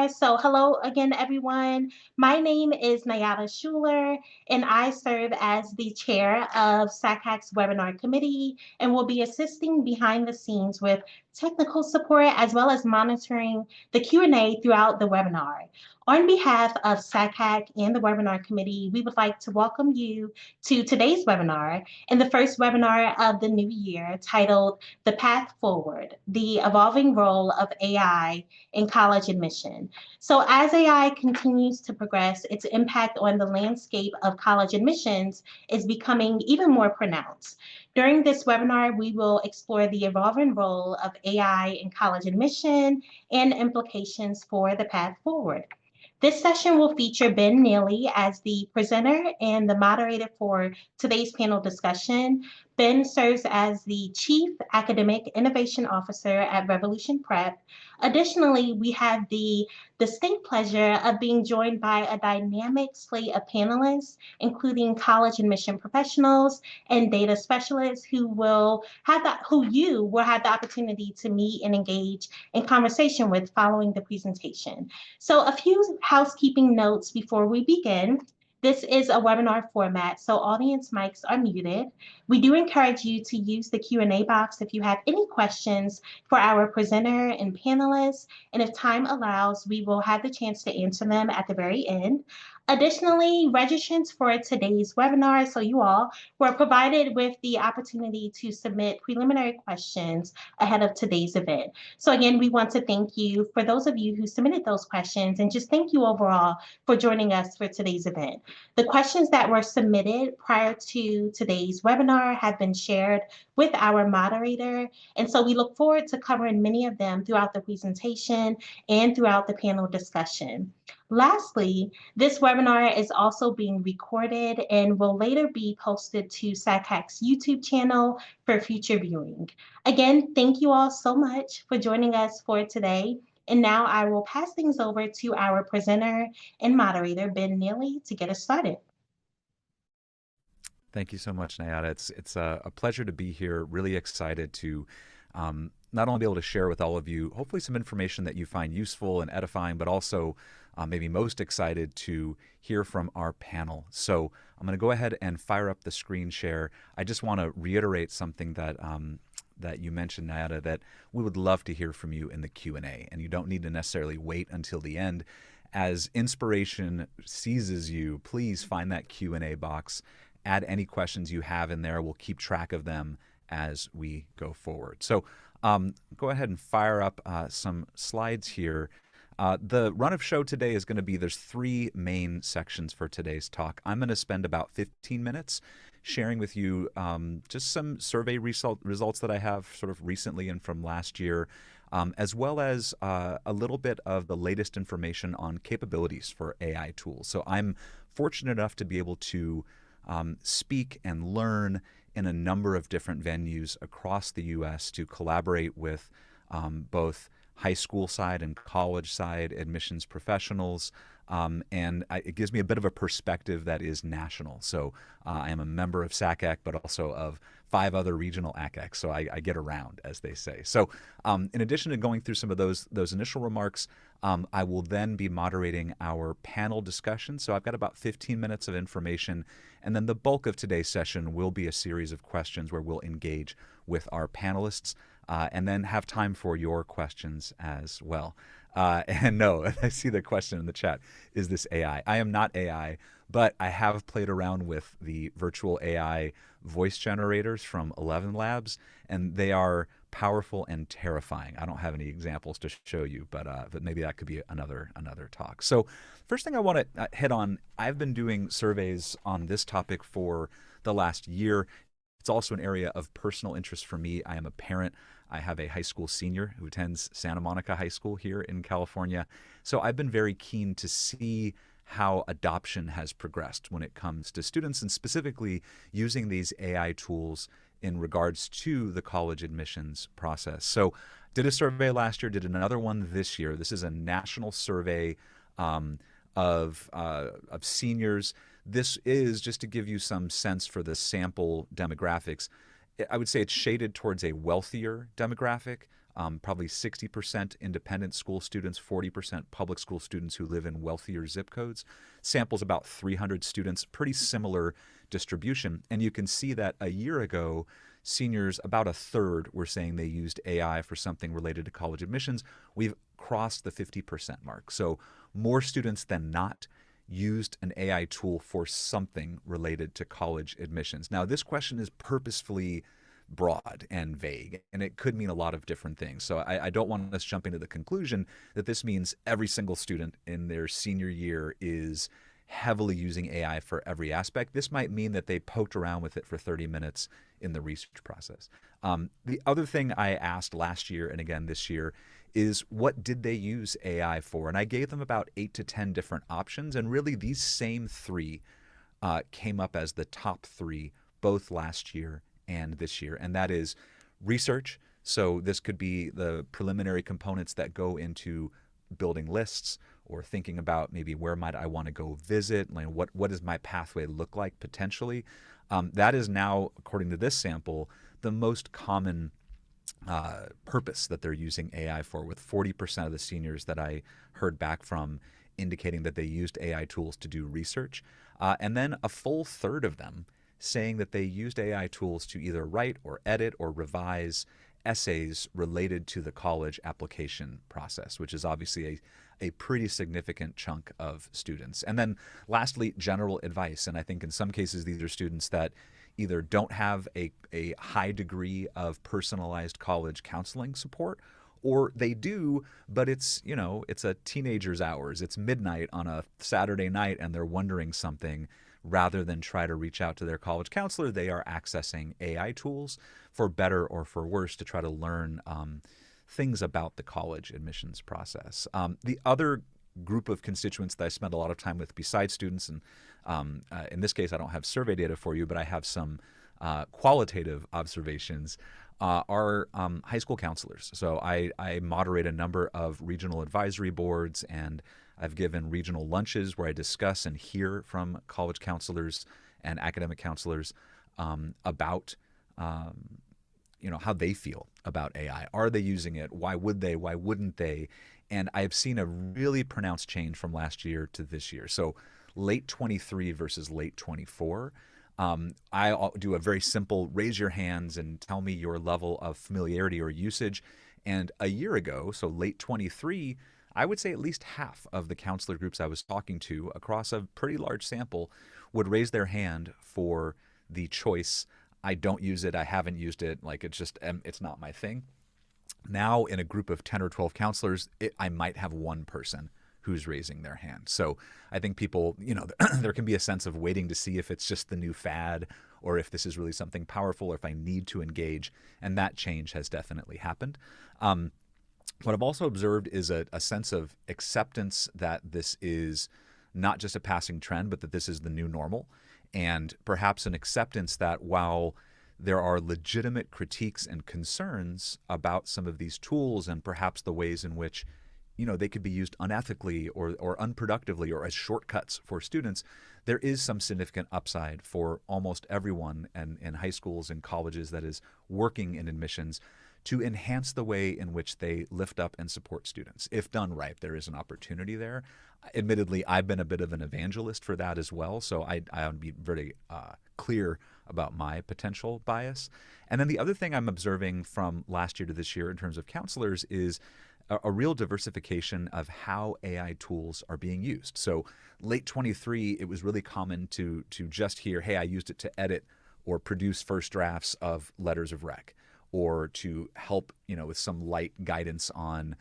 webinar. So hello again, everyone. My name is Nayada Schuler, and I serve as the chair of SACAC's webinar committee and will be assisting behind the scenes with technical support as well as monitoring the Q&A throughout the webinar. On behalf of SACAC and the webinar committee, we would like to welcome you to today's webinar and the first webinar of the new year titled The Path Forward, the Evolving Role of AI in College Admission. So as AI continues to progress, its impact on the landscape of college admissions is becoming even more pronounced. During this webinar, we will explore the evolving role of AI in college admission and implications for the path forward. This session will feature Ben Neely as the presenter and the moderator for today's panel discussion. Ben serves as the Chief Academic Innovation Officer at Revolution Prep. Additionally, we have the distinct pleasure of being joined by a dynamic slate of panelists, including college admission professionals and data specialists who you will have the opportunity to meet and engage in conversation with following the presentation. So a few housekeeping notes before we begin. This is a webinar format, so audience mics are muted. We do encourage you to use the Q&A box if you have any questions for our presenter and panelists, and if time allows, we will have the chance to answer them at the very end. Additionally, registrants for today's webinar, so you all, were provided with the opportunity to submit preliminary questions ahead of today's event. So again, we want to thank you for those of you who submitted those questions, and just thank you overall for joining us for today's event. The questions that were submitted prior to today's webinar have been shared with our moderator, and so we look forward to covering many of them throughout the presentation and throughout the panel discussion. Lastly, this webinar is also being recorded and will later be posted to SACAC's YouTube channel for future viewing. Again, thank you all so much for joining us for today. And now I will pass things over to our presenter and moderator, Ben Neely, to get us started. Thank you so much, Nayada. It's a pleasure to be here. Really excited to not only be able to share with all of you, hopefully some information that you find useful and edifying, but also maybe most excited to hear from our panel. So I'm going to go ahead and fire up the screen share. I just want to reiterate something that that you mentioned, Nayada, that we would love to hear from you in the Q&A, and you don't need to necessarily wait until the end. As inspiration seizes you, please find that Q&A box. Add any questions you have in there. We'll keep track of them as we go forward. So go ahead and fire up some slides here. The run of show today is going to be, there's three main sections for today's talk. I'm going to spend about 15 minutes sharing with you just some survey results that I have sort of recently and from last year, as well as a little bit of the latest information on capabilities for AI tools. So I'm fortunate enough to be able to speak and learn in a number of different venues across the U.S. to collaborate with both high school side and college side admissions professionals. And it gives me a bit of a perspective that is national. So I am a member of SACAC, but also of 5 other regional ACACs. So I get around, as they say. So in addition to going through some of those initial remarks, I will then be moderating our panel discussion. So I've got about 15 minutes of information. And then the bulk of today's session will be a series of questions where we'll engage with our panelists and then have time for your questions as well. And no, I see the question in the chat, is this AI? I am not AI, but I have played around with the virtual AI voice generators from 11 Labs, and they are powerful and terrifying. I don't have any examples to show you, but maybe that could be another talk. So first thing I want to hit on, I've been doing surveys on this topic for the last year. It's also an area of personal interest for me. I am a parent. I have a high school senior who attends Santa Monica High School here in California. So I've been very keen to see how adoption has progressed when it comes to students and specifically using these AI tools in regards to the college admissions process. So did a survey last year, did another one this year. This is a national survey of seniors. This is, just to give you some sense for the sample demographics, I would say it's shaded towards a wealthier demographic. probably 60% independent school students, 40% public school students who live in wealthier zip codes. Samples about 300 students, pretty similar distribution. And you can see that a year ago, seniors, about a third, were saying they used AI for something related to college admissions. We've crossed the 50% mark. So more students than not used an AI tool for something related to college admissions. Now, this question is purposefully broad and vague, and it could mean a lot of different things. So I don't want us jumping to the conclusion that this means every single student in their senior year is heavily using AI for every aspect. This might mean that they poked around with it for 30 minutes in the research process. The other thing I asked last year and again this year is what did they use AI for? And I gave them about 8 to 10 different options, and really these same three came up as the top three both last year and this year, and that is research. So this could be the preliminary components that go into building lists or thinking about maybe where might I want to go visit, like what does my pathway look like potentially. That is now, according to this sample, the most common purpose that they're using AI for, with 40% of the seniors that I heard back from indicating that they used AI tools to do research. And then a full third of them saying that they used AI tools to either write or edit or revise essays related to the college application process, which is obviously a pretty significant chunk of students. And then lastly, general advice. And I think in some cases, these are students that either don't have a high degree of personalized college counseling support, or they do, but it's a teenager's hours. It's midnight on a Saturday night and they're wondering something. Rather than try to reach out to their college counselor, they are accessing AI tools for better or for worse to try to learn things about the college admissions process. The other group of constituents that I spend a lot of time with besides students, and in this case I don't have survey data for you, but I have some qualitative observations, are high school counselors. So I moderate a number of regional advisory boards, and I've given regional lunches where I discuss and hear from college counselors and academic counselors about how they feel about AI. Are they using it? Why would they? Why wouldn't they? And I've seen a really pronounced change from last year to this year. So late 23 versus late 24. I do a very simple raise your hands and tell me your level of familiarity or usage. And a year ago, so late 23, I would say at least half of the counselor groups I was talking to across a pretty large sample would raise their hand for the choice. I don't use it. I haven't used it. Like it's not my thing. Now in a group of 10 or 12 counselors, I might have one person who's raising their hand. So I think people, there can be a sense of waiting to see if it's just the new fad or if this is really something powerful or if I need to engage. And that change has definitely happened. What I've also observed is a sense of acceptance that this is not just a passing trend, but that this is the new normal. And perhaps an acceptance that while there are legitimate critiques and concerns about some of these tools and perhaps the ways in which they could be used unethically or unproductively or as shortcuts for students, there is some significant upside for almost everyone in high schools and colleges that is working in admissions to enhance the way in which they lift up and support students. If done right, there is an opportunity there. Admittedly, I've been a bit of an evangelist for that as well, so I would be very clear about my potential bias. And then the other thing I'm observing from last year to this year in terms of counselors is a real diversification of how AI tools are being used. So late 23, it was really common to just hear, hey, I used it to edit or produce first drafts of letters of rec, or to help, with some light guidance on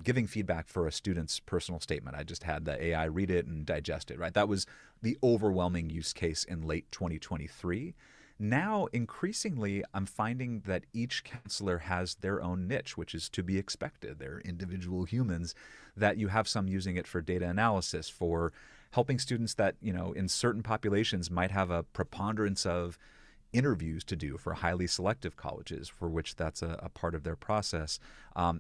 giving feedback for a student's personal statement. I just had the AI read it and digest it, right? That was the overwhelming use case in late 2023. Now, increasingly, I'm finding that each counselor has their own niche, which is to be expected. They're individual humans, that you have some using it for data analysis, for helping students that, in certain populations might have a preponderance of interviews to do for highly selective colleges, for which that's a part of their process,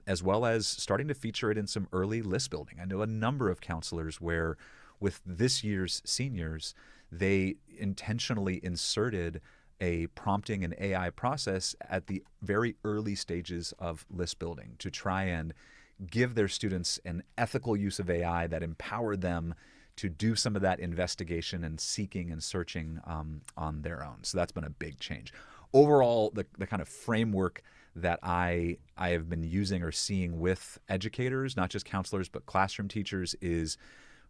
as well as starting to feature it in some early list building. I know a number of counselors where with this year's seniors, they intentionally inserted a prompting and AI process at the very early stages of list building to try and give their students an ethical use of AI that empowered them to do some of that investigation and seeking and searching on their own. So that's been a big change. Overall, the kind of framework that I have been using or seeing with educators, not just counselors, but classroom teachers, is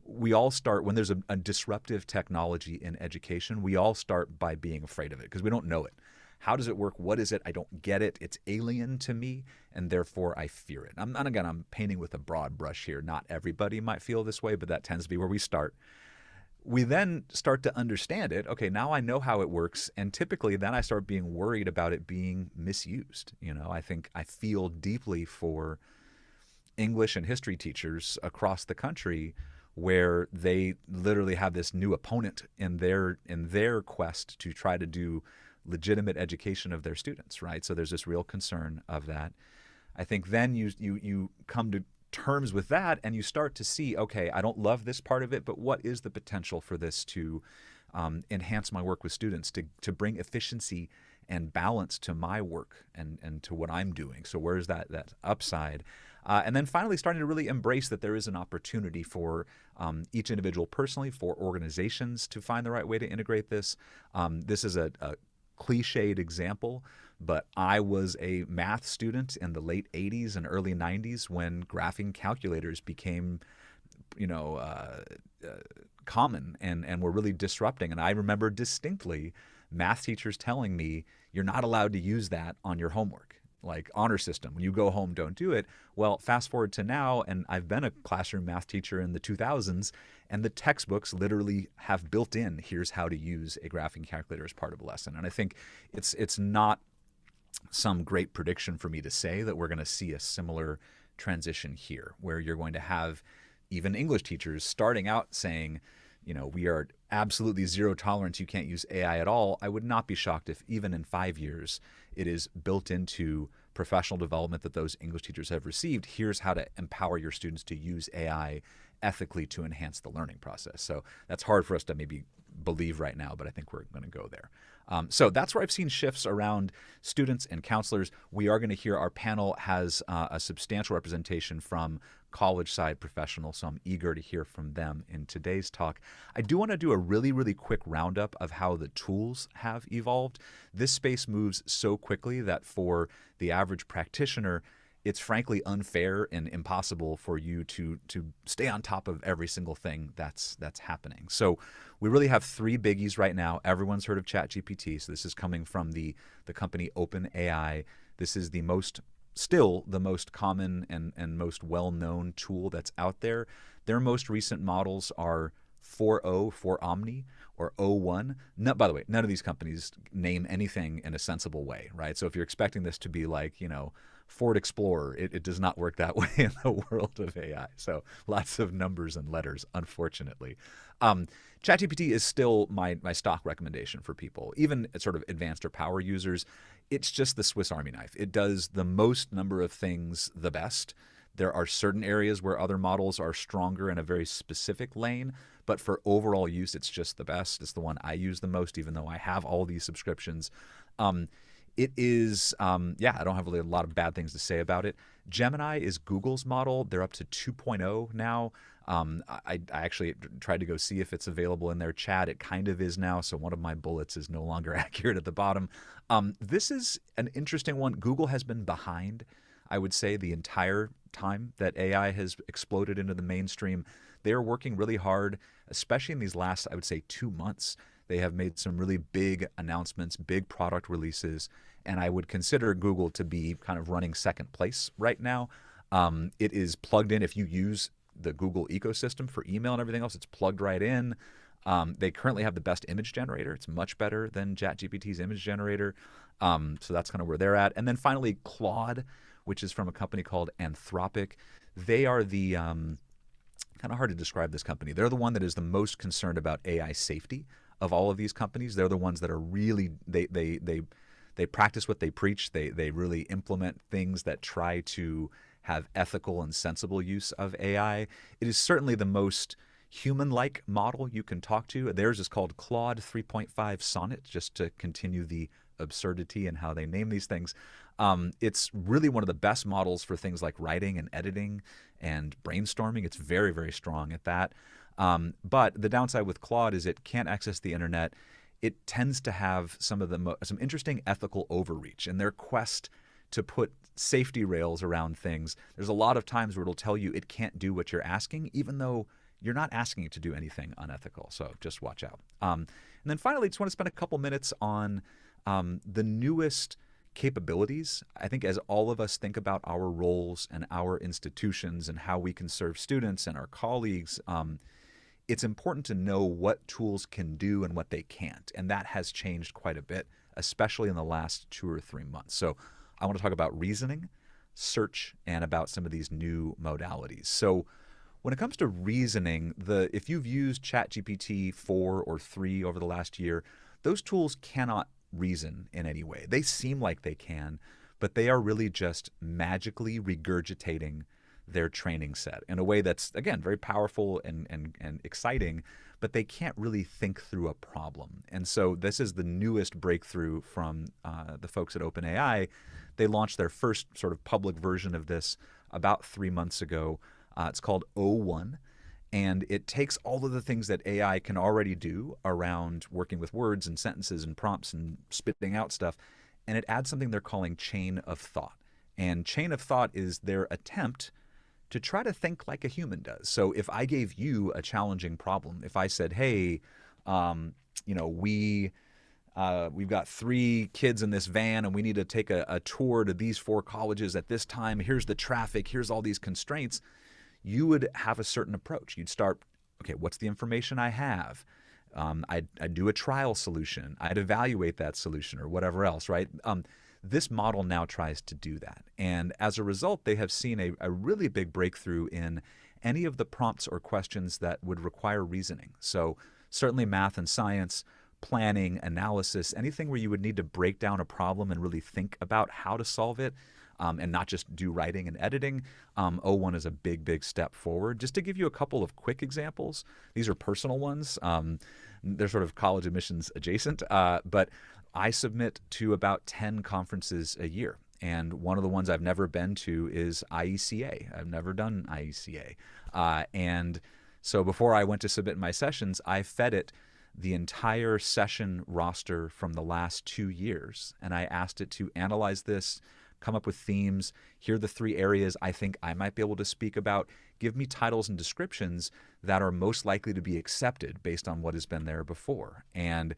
we all start when there's a disruptive technology in education, we all start by being afraid of it because we don't know it. How does it work? What is it? I don't get it. It's alien to me, and therefore I fear it. And again, I'm painting with a broad brush here. Not everybody might feel this way, but that tends to be where we start. We then start to understand it. Okay, now I know how it works, and typically then I start being worried about it being misused. I think I feel deeply for English and history teachers across the country where they literally have this new opponent in their quest to try to do legitimate education of their students, right? So there's this real concern of that. I think then you come to terms with that and you start to see, okay, I don't love this part of it, but what is the potential for this to enhance my work with students, to bring efficiency and balance to my work and to what I'm doing? So where's that upside? And then finally starting to really embrace that there is an opportunity for each individual personally, for organizations to find the right way to integrate this. This is a cliched example, but I was a math student in the late 80s and early 90s when graphing calculators became, common and were really disrupting. And I remember distinctly math teachers telling me, you're not allowed to use that on your homework. Like honor system, when you go home, don't do it. Well, fast forward to now, and I've been a classroom math teacher in the 2000s, and the textbooks literally have built in, here's how to use a graphing calculator as part of a lesson. And I think it's not some great prediction for me to say that we're going to see a similar transition here, where you're going to have even English teachers starting out saying, we are absolutely zero tolerance. You can't use AI at all. I would not be shocked if even in 5 years it is built into professional development that those English teachers have received. Here's how to empower your students to use AI ethically to enhance the learning process. So that's hard for us to maybe believe right now, but I think we're going to go there. So that's where I've seen shifts around students and counselors. We are going to hear our panel has a substantial representation from college side professionals, so I'm eager to hear from them in today's talk. I do want to do a really, really quick roundup of how the tools have evolved. This space moves so quickly that for the average practitioner, it's frankly unfair and impossible for you to stay on top of every single thing that's happening. So we really have three biggies right now. Everyone's heard of ChatGPT. So this is coming from the company OpenAI. This is still the most common and most well-known tool that's out there. Their most recent models are 4.0 for Omni or O1. No, by the way, none of these companies name anything in a sensible way, right? So if you're expecting this to be like, Ford Explorer, it does not work that way in the world of AI. So lots of numbers and letters, unfortunately. ChatGPT is still my stock recommendation for people, even sort of advanced or power users. It's just the Swiss Army knife. It does the most number of things the best. There are certain areas where other models are stronger in a very specific lane, but for overall use, it's just the best. It's the one I use the most, even though I have all these subscriptions. It is, I don't have really a lot of bad things to say about it. Gemini is Google's model. They're up to 2.0 now. I actually tried to go see if it's available in their chat. It kind of is now, so one of my bullets is no longer accurate at the bottom. This is an interesting one. Google has been behind, I would say, the entire time that AI has exploded into the mainstream. They are working really hard, especially in these last, I would say, 2 months. They have made some really big announcements, big product releases, and I would consider Google to be kind of running second place right now. It is plugged in. If you use the Google ecosystem for email and everything else, it's plugged right in. They currently have the best image generator. It's much better than ChatGPT's image generator. So that's kind of where they're at. And then finally, Claude, which is from a company called Anthropic. They are the kind of hard to describe this company. They're the one that is the most concerned about AI safety of all of these companies. They're the ones that are really, they practice what they preach. They really implement things that try to have ethical and sensible use of AI. It is certainly the most human-like model you can talk to. Theirs is called Claude 3.5 Sonnet, just to continue the absurdity and how they name these things. It's really one of the best models for things like writing and editing and brainstorming. It's very, very strong at that. But the downside with Claude is it can't access the internet. It tends to have some interesting ethical overreach in their quest to put safety rails around things. There's a lot of times where it'll tell you it can't do what you're asking, even though you're not asking it to do anything unethical. So just watch out. And then finally, just want to spend a couple minutes on the newest capabilities. I think as all of us think about our roles and our institutions and how we can serve students and our colleagues, it's important to know what tools can do and what they can't. And that has changed quite a bit, especially in the last 2 or 3 months. So I want to talk about reasoning, search, and about some of these new modalities. So when it comes to reasoning, if you've used ChatGPT 4 or 3 over the last year, those tools cannot reason in any way. They seem like they can, but they are really just magically regurgitating their training set in a way that's, again, very powerful and exciting, but they can't really think through a problem. And so this is the newest breakthrough from the folks at OpenAI. They launched their first sort of public version of this about 3 months ago. It's called O1. And it takes all of the things that AI can already do around working with words and sentences and prompts and spitting out stuff, and it adds something they're calling chain of thought. And chain of thought is their attempt to try to think like a human does. So if I gave you a challenging problem, if I said, hey, we've got 3 kids in this van and we need to take a tour to these 4 colleges at this time, here's the traffic, here's all these constraints, you would have a certain approach. You'd start, okay, what's the information I have? I'd do a trial solution. I'd evaluate that solution or whatever else, right? This model now tries to do that. And as a result, they have seen a really big breakthrough in any of the prompts or questions that would require reasoning. So certainly math and science, planning, analysis, anything where you would need to break down a problem and really think about how to solve it, and not just do writing and editing. O1 is a big, big step forward. Just to give you a couple of quick examples, these are personal ones. They're sort of college admissions adjacent, but I submit to about 10 conferences a year. And one of the ones I've never been to is IECA. I've never done IECA. And so before I went to submit my sessions, I fed it the entire session roster from the last 2 years. And I asked it to analyze this, come up with themes. Here are the 3 areas I think I might be able to speak about. Give me titles and descriptions that are most likely to be accepted based on what has been there before. And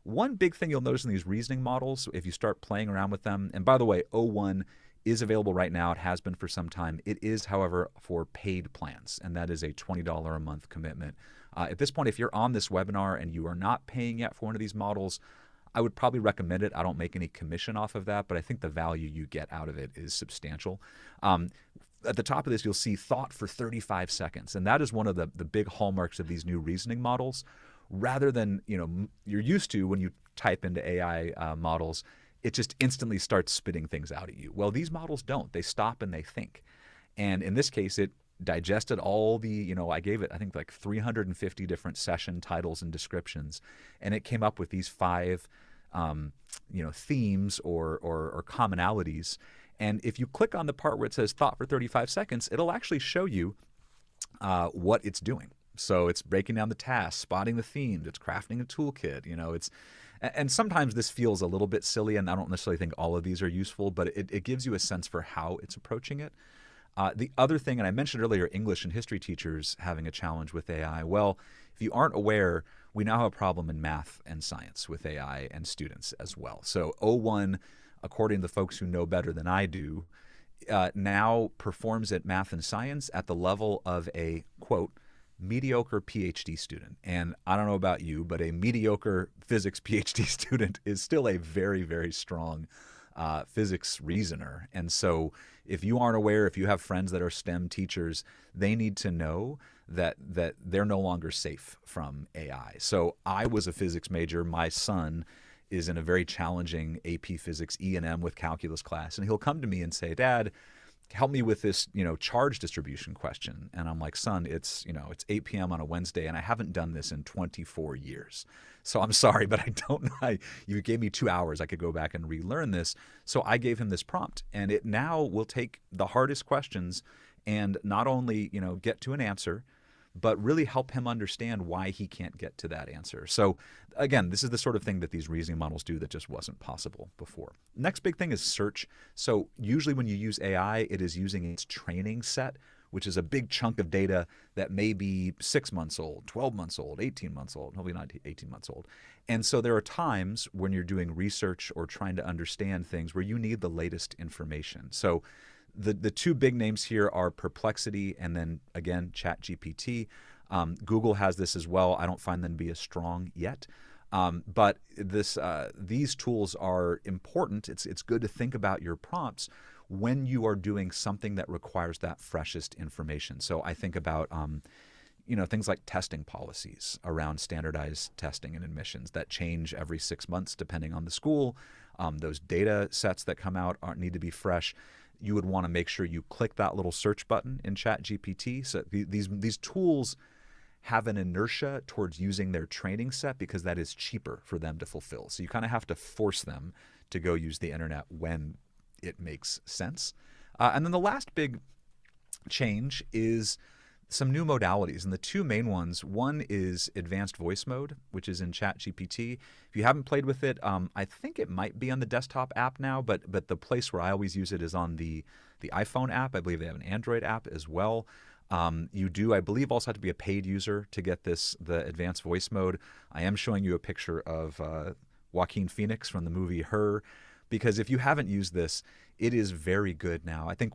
one big thing you'll notice in these reasoning models, if you start playing around with them, and by the way, O1 is available right now. It has been for some time. It is, however, for paid plans, and that is a $20 a month commitment. At this point, if you're on this webinar and you are not paying yet for one of these models, I would probably recommend it. I don't make any commission off of that, but I think the value you get out of it is substantial. At the top of this, you'll see thought for 35 seconds, and that is one of the big hallmarks of these new reasoning models. Rather than you're used to when you type into AI models, it just instantly starts spitting things out at you. Well, these models don't. They stop and they think. And in this case, it digested all the, I gave it, I think, like 350 different session titles and descriptions, and it came up with these 5 themes or commonalities. And if you click on the part where it says thought for 35 seconds, it'll actually show you what it's doing. So it's breaking down the tasks, spotting the themes, it's crafting a toolkit, and sometimes this feels a little bit silly, and I don't necessarily think all of these are useful, but it gives you a sense for how it's approaching it. The other thing, and I mentioned earlier, English and history teachers having a challenge with AI. Well, if you aren't aware, we now have a problem in math and science with AI and students as well. So O1, according to the folks who know better than I do, now performs at math and science at the level of a, quote, mediocre PhD student. And I don't know about you, but a mediocre physics PhD student is still a very, very strong physics reasoner. And so if you aren't aware, if you have friends that are STEM teachers, they need to know that they're no longer safe from AI. So I was a physics major. My son is in a very challenging AP Physics E&M with calculus class, and he'll come to me and say, Dad, help me with this, charge distribution question. And I'm like, son, it's 8 p.m. on a Wednesday, and I haven't done this in 24 years. So I'm sorry, but I don't know. You gave me 2 hours. I could go back and relearn this. So I gave him this prompt, and it now will take the hardest questions and not only, get to an answer, but really help him understand why he can't get to that answer. So again, this is the sort of thing that these reasoning models do that just wasn't possible before. Next big thing is search. So usually when you use AI, it is using its training set, which is a big chunk of data that may be 6 months old, 12 months old, 18 months old, hopefully not 18 months old. And so there are times when you're doing research or trying to understand things where you need the latest information. So the two big names here are Perplexity and then, again, ChatGPT. Google has this as well. I don't find them to be as strong yet. But these tools are important. It's good to think about your prompts when you are doing something that requires that freshest information. So I think about things like testing policies around standardized testing and admissions that change every 6 months depending on the school. Those data sets that come out need to be fresh. You would want to make sure you click that little search button in ChatGPT. So these tools have an inertia towards using their training set because that is cheaper for them to fulfill. So you kind of have to force them to go use the internet when it makes sense. And then the last big change is some new modalities. And the two main ones, one is advanced voice mode, which is in ChatGPT. If you haven't played with it, I think it might be on the desktop app now, but the place where I always use it is on the iPhone app. I believe they have an Android app as well. You do, I believe, also have to be a paid user to get the advanced voice mode. I am showing you a picture of Joaquin Phoenix from the movie Her, because if you haven't used this, it is very good now. I think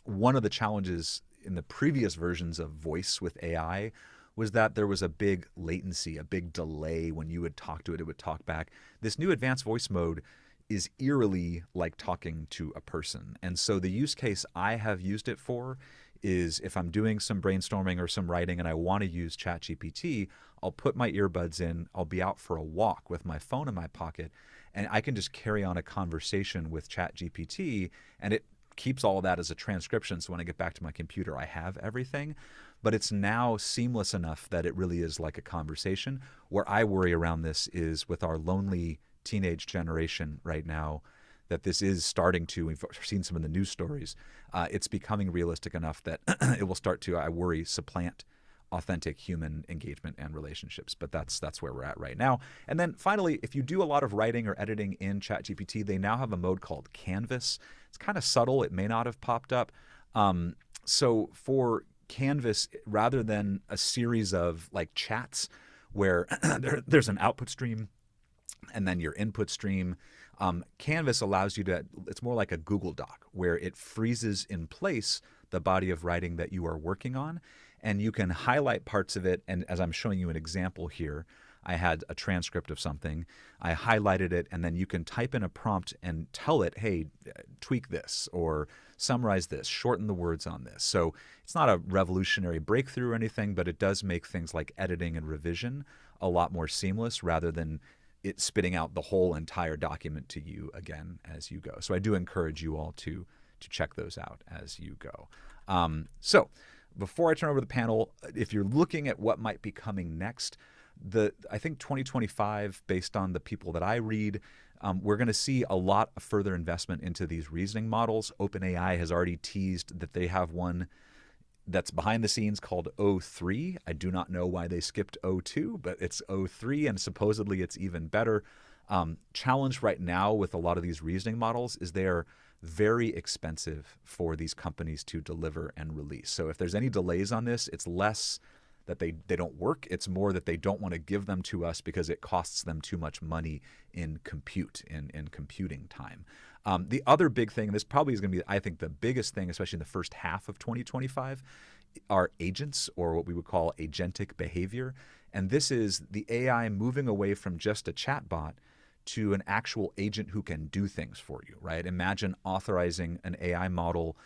one of the challenges in the previous versions of voice with AI was that there was a big latency, a big delay when you would talk to it, it would talk back. This new advanced voice mode is eerily like talking to a person. And so the use case I have used it for is if I'm doing some brainstorming or some writing and I want to use ChatGPT, I'll put my earbuds in, I'll be out for a walk with my phone in my pocket, and I can just carry on a conversation with ChatGPT, and it keeps all of that as a transcription. So when I get back to my computer, I have everything. But it's now seamless enough that it really is like a conversation. Where I worry around this is with our lonely teenage generation right now, that this is starting to, we've seen some of the news stories, it's becoming realistic enough that it will start to, I worry, supplant authentic human engagement and relationships. But that's where we're at right now. And then finally, if you do a lot of writing or editing in ChatGPT, they now have a mode called Canvas. It's kind of subtle. It may not have popped up. So for Canvas, rather than a series of like chats where there's an output stream and then your input stream, Canvas allows you to, it's more like a Google Doc where it freezes in place the body of writing that you are working on, and you can highlight parts of it. And as I'm showing you an example here, I had a transcript of something, I highlighted it, and then you can type in a prompt and tell it, hey, tweak this or summarize this, shorten the words on this. So it's not a revolutionary breakthrough or anything, but it does make things like editing and revision a lot more seamless rather than it spitting out the whole entire document to you again as you go. So I do encourage you all to check those out as you go. So before I turn over the panel, if you're looking at what might be coming next, I think 2025, based on the people that I read, we're going to see a lot of further investment into these reasoning models. OpenAI has already teased that they have one that's behind the scenes called O3. I do not know why they skipped O2, but it's O3, and supposedly it's even better. Challenge right now with a lot of these reasoning models is they are very expensive for these companies to deliver and release. So if there's any delays on this, it's less that they don't work. It's more that they don't want to give them to us because it costs them too much money in compute, in computing time. The other big thing, and this probably is going to be, I think, the biggest thing, especially in the first half of 2025, are agents, or what we would call agentic behavior. And this is the AI moving away from just a chatbot to an actual agent who can do things for you, right? Imagine authorizing an AI model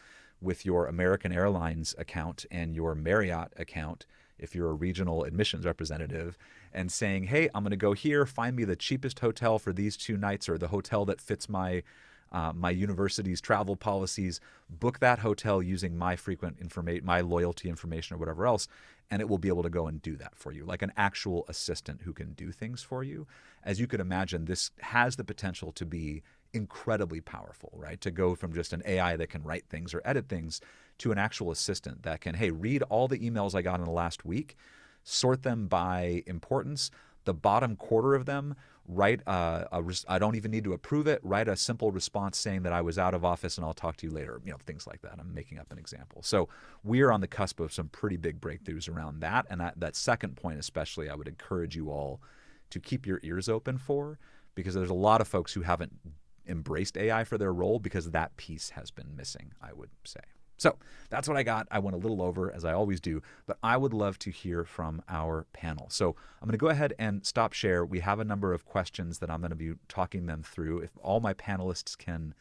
with your American Airlines account and your Marriott account, if you're a regional admissions representative, and saying, hey, I'm going to go here, find me the cheapest hotel for these 2 nights, or the hotel that fits my my university's travel policies, book that hotel using my frequent information, my loyalty information, or whatever else, and it will be able to go and do that for you, like an actual assistant who can do things for you. As you could imagine, this has the potential to be incredibly powerful, right? To go from just an AI that can write things or edit things to an actual assistant that can, hey, read all the emails I got in the last week, sort them by importance, the bottom quarter of them, write I don't even need to approve it, write a simple response saying that I was out of office and I'll talk to you later, things like that. I'm making up an example. So we are on the cusp of some pretty big breakthroughs around that. And that second point especially, I would encourage you all to keep your ears open for, because there's a lot of folks who haven't embraced AI for their role because that piece has been missing, I would say. So that's what I got. I went a little over, as I always do, but I would love to hear from our panel. So I'm going to go ahead and stop share. We have a number of questions that I'm going to be talking them through. If all my panelists can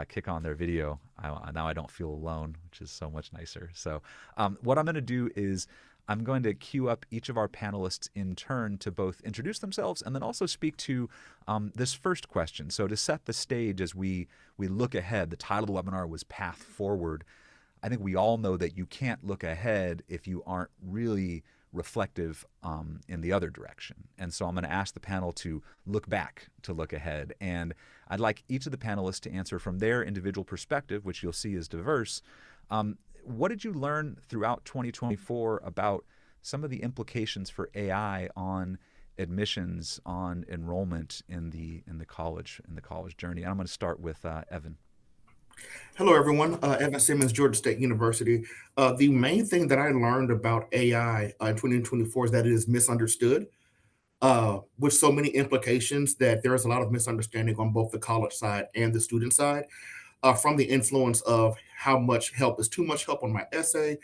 kick on their video, now I don't feel alone, which is so much nicer. So what I'm going to do is I'm going to queue up each of our panelists in turn to both introduce themselves and then also speak to this first question. So to set the stage as we look ahead, the title of the webinar was Path Forward. I think we all know that you can't look ahead if you aren't really reflective in the other direction. And so I'm going to ask the panel to look back, to look ahead. And I'd like each of the panelists to answer from their individual perspective, which you'll see is diverse. What did you learn throughout 2024 about some of the implications for AI on admissions, on enrollment in the college journey? And I'm going to start with Evan. Hello, everyone. Evan Simmons, Georgia State University. The main thing that I learned about AI in 2024 is that it is misunderstood, with so many implications that there is a lot of misunderstanding on both the college side and the student side, from the influence of how much help is too much help on my essay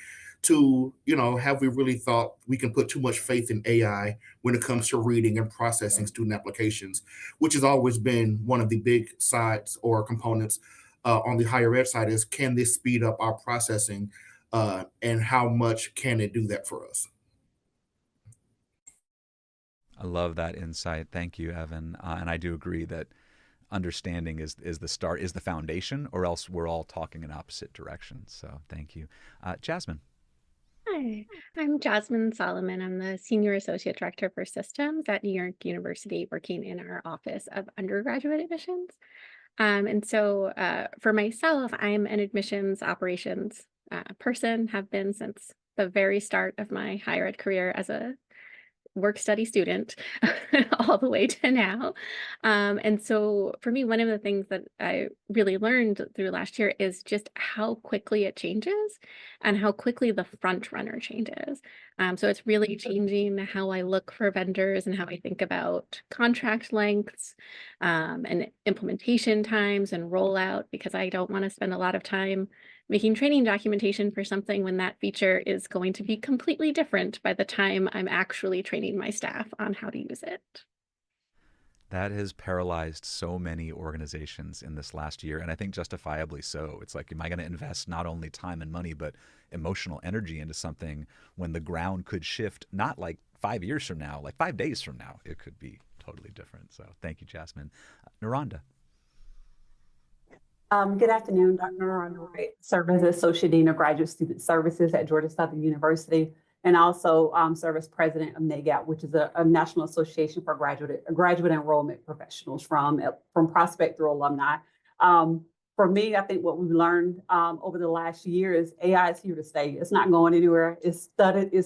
to, have we really thought we can put too much faith in AI when it comes to reading and processing student applications, which has always been one of the big sides or components on the higher ed side is, can this speed up our processing, and how much can it do that for us? I love that insight. Thank you, Evan. And I do agree that understanding is the start, is the foundation, or else we're all talking in opposite directions. So thank you. Jasmine. Hi, I'm Jasmine Solomon. I'm the Senior Associate Director for Systems at New York University, working in our Office of Undergraduate Admissions. And so for myself, I'm an admissions operations person, have been since the very start of my higher ed career as a work-study student all the way to now. And so for me, one of the things that I really learned through last year is just how quickly it changes and how quickly the front runner changes. So it's really changing how I look for vendors and how I think about contract lengths, and implementation times and rollout, because I don't want to spend a lot of time making training documentation for something when that feature is going to be completely different by the time I'm actually training my staff on how to use it. That has paralyzed so many organizations in this last year, and I think justifiably so. It's like, am I going to invest not only time and money, but emotional energy into something when the ground could shift, not like 5 years from now, like 5 days from now, it could be totally different. So thank you, Jasmine. Naronda. Good afternoon, Dr. Naronda Wright, serve as Associate Dean of Graduate Student Services at Georgia Southern University, and also serve as President of NAGAP, which is a National Association for Graduate Enrollment Professionals from prospect through alumni. For me, I think what we've learned over the last year is AI is here to stay. It's not going anywhere. It's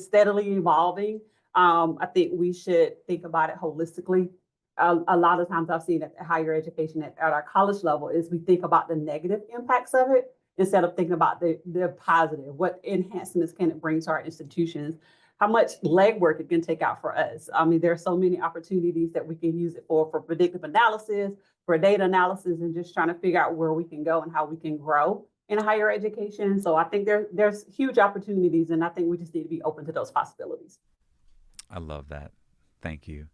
steadily evolving. I think we should think about it holistically. A lot of times I've seen at higher education at our college level is we think about the negative impacts of it instead of thinking about the positive. What enhancements can it bring to our institutions? How much legwork it can take out for us? I mean, there are so many opportunities that we can use it for predictive analysis, for data analysis, and just trying to figure out where we can go and how we can grow in higher education. So I think there's huge opportunities, and I think we just need to be open to those possibilities. I love that. Thank you.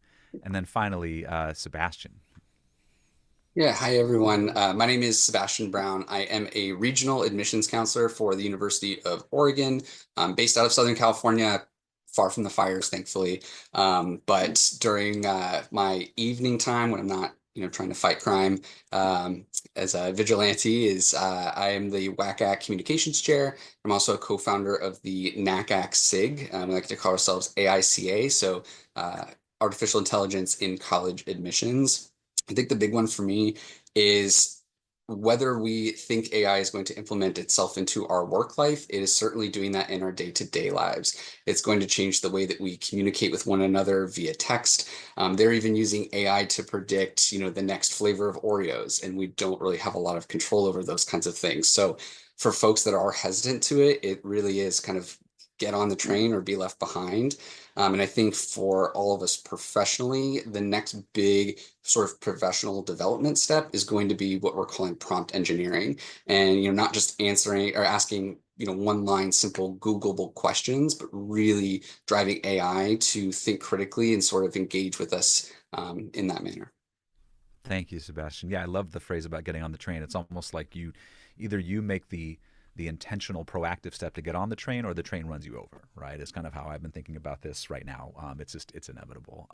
And then finally, Sebastian. Yeah, hi everyone. My name is Sebastian Brown. I am a regional admissions counselor for the University of Oregon. I'm based out of Southern California, far from the fires, thankfully. But during my evening time, when I'm not trying to fight crime as a vigilante is I am the WACAC communications chair. I'm also a co-founder of the NACAC SIG. We like to call ourselves AICA, so Artificial Intelligence in College Admissions. I think the big one for me is whether we think AI is going to implement itself into our work life, it is certainly doing that in our day-to-day lives. It's going to change the way that we communicate with one another via text. They're even using AI to predict, the next flavor of Oreos, and we don't really have a lot of control over those kinds of things. So for folks that are hesitant to it, it really is kind of get on the train or be left behind. And I think for all of us professionally, the next big sort of professional development step is going to be what we're calling prompt engineering. And, not just answering or asking, one line simple Googleable questions, but really driving AI to think critically and sort of engage with us in that manner. Thank you, Sebastian. Yeah, I love the phrase about getting on the train. It's almost like either you make the intentional proactive step to get on the train, or the train runs you over, right? It's kind of how I've been thinking about this right now. It's inevitable.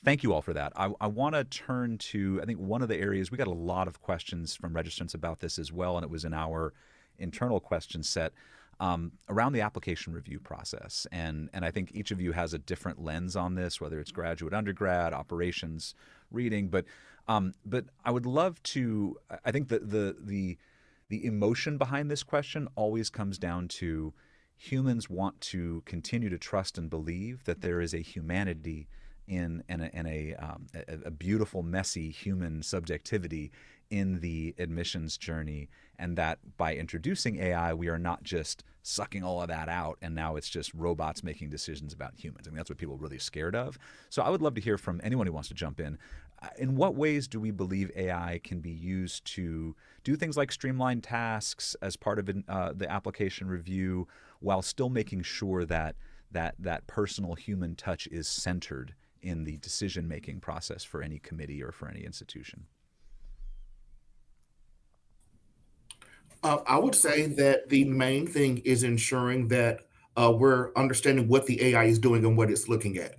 Thank you all for that. I want to turn to, I think one of the areas, we got a lot of questions from registrants about this as well, and it was in our internal question set around the application review process. And I think each of you has a different lens on this, whether it's graduate, undergrad, operations, reading. But I would love to, I think the emotion behind this question always comes down to humans want to continue to trust and believe that there is a humanity in a beautiful, messy human subjectivity in the admissions journey, and that by introducing AI, we are not just sucking all of that out and now it's just robots making decisions about humans. I mean, that's what people are really scared of. So I would love to hear from anyone who wants to jump in. In what ways do we believe AI can be used to do things like streamline tasks as part of the application review, while still making sure that personal human touch is centered in the decision-making process for any committee or for any institution? I would say that the main thing is ensuring that we're understanding what the AI is doing and what it's looking at.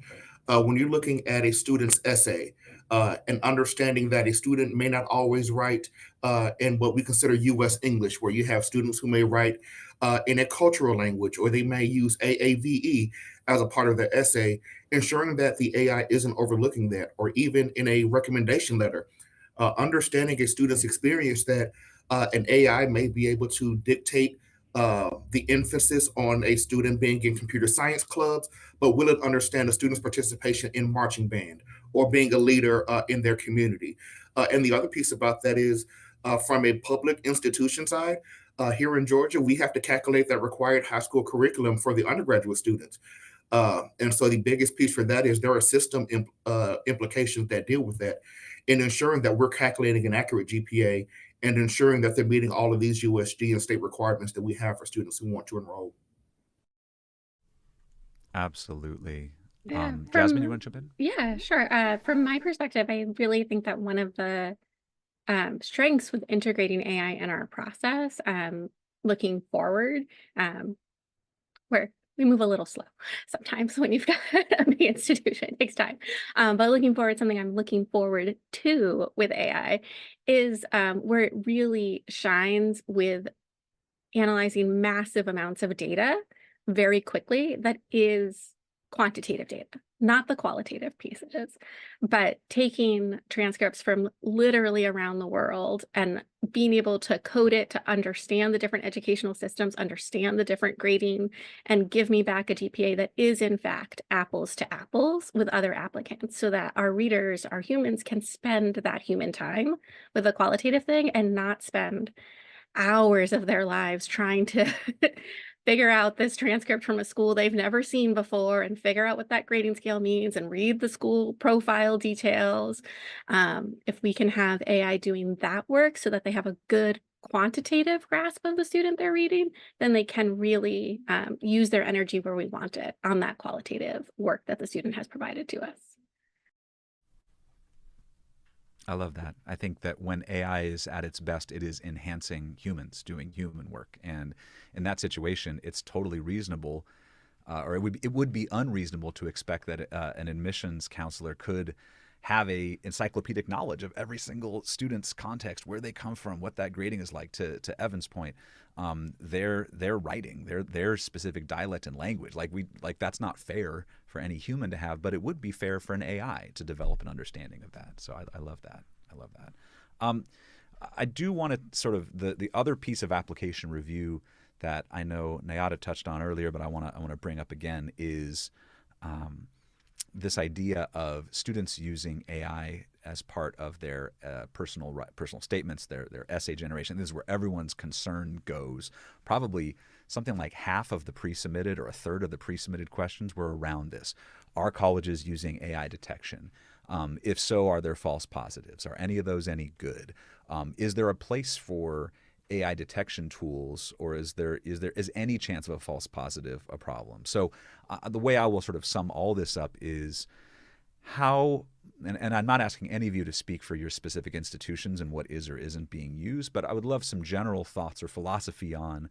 When you're looking at a student's essay, and understanding that a student may not always write in what we consider US English, where you have students who may write in a cultural language, or they may use AAVE as a part of their essay, ensuring that the AI isn't overlooking that, or even in a recommendation letter, understanding a student's experience that an AI may be able to dictate the emphasis on a student being in computer science clubs, but will it understand a student's participation in marching band or being a leader in their community? And the other piece about that is from a public institution side, here in Georgia, we have to calculate that required high school curriculum for the undergraduate students. And so the biggest piece for that is there are system implications that deal with that, in ensuring that we're calculating an accurate GPA and ensuring that they're meeting all of these USG and state requirements that we have for students who want to enroll. Absolutely. Yeah, Jasmine, you want to jump in? Yeah, sure. From my perspective, I really think that one of the strengths with integrating AI in our process, looking forward, where we move a little slow sometimes when you've got a big institution, it takes time. But looking forward, something I'm looking forward to with AI is where it really shines with analyzing massive amounts of data very quickly that is quantitative data, not the qualitative pieces, but taking transcripts from literally around the world and being able to code it to understand the different educational systems, understand the different grading, and give me back a GPA that is in fact apples to apples with other applicants, so that our readers, our humans, can spend that human time with a qualitative thing and not spend hours of their lives trying to figure out this transcript from a school they've never seen before and figure out what that grading scale means and read the school profile details. If we can have AI doing that work so that they have a good quantitative grasp of the student they're reading, then they can really use their energy where we want it on that qualitative work that the student has provided to us. I love that. I think that when AI is at its best, it is enhancing humans doing human work. And in that situation, it's totally reasonable, or it would be unreasonable to expect that an admissions counselor could have a encyclopedic knowledge of every single student's context, where they come from, what that grading is like. To Evan's point, their writing, their specific dialect and language, like that's not fair for any human to have, but it would be fair for an AI to develop an understanding of that. So I love that. I love that. I do want to sort of the other piece of application review that I know Nayada touched on earlier, but I want to bring up again is this idea of students using AI as part of their personal statements, their essay generation. This is where everyone's concern goes. Probably something like half of the pre-submitted or a third of the pre-submitted questions were around this. Are colleges using AI detection? If so, are there false positives? Are any of those any good? Is there a place for AI detection tools, or is any chance of a false positive a problem? So the way I will sort of sum all this up is how, and I'm not asking any of you to speak for your specific institutions and what is or isn't being used, but I would love some general thoughts or philosophy on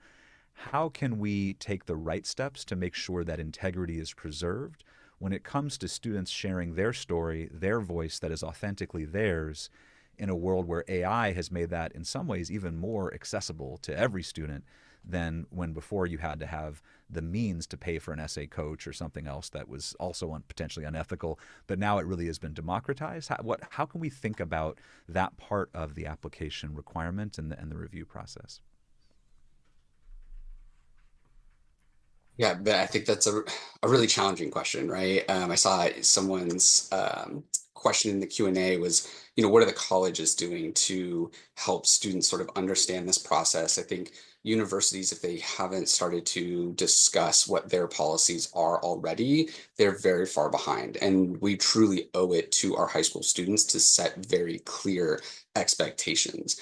how can we take the right steps to make sure that integrity is preserved when it comes to students sharing their story, their voice that is authentically theirs, in a world where AI has made that in some ways even more accessible to every student than when before you had to have the means to pay for an essay coach or something else that was also potentially unethical. But now it really has been democratized. How can we think about that part of the application requirement and the review process? Yeah, but I think that's a really challenging question, right? I saw someone's question in the Q&A was, what are the colleges doing to help students sort of understand this process? I think universities, if they haven't started to discuss what their policies are already, they're very far behind. And we truly owe it to our high school students to set very clear expectations.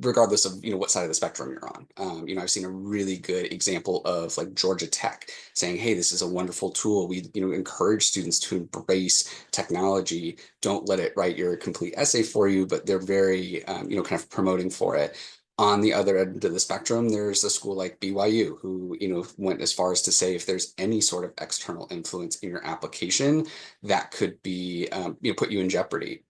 Regardless of what side of the spectrum you're on. I've seen a really good example of like Georgia Tech saying, hey, this is a wonderful tool. We encourage students to embrace technology. Don't let it write your complete essay for you, but they're very kind of promoting for it. On the other end of the spectrum, there's a school like BYU who went as far as to say if there's any sort of external influence in your application, that could be put you in jeopardy.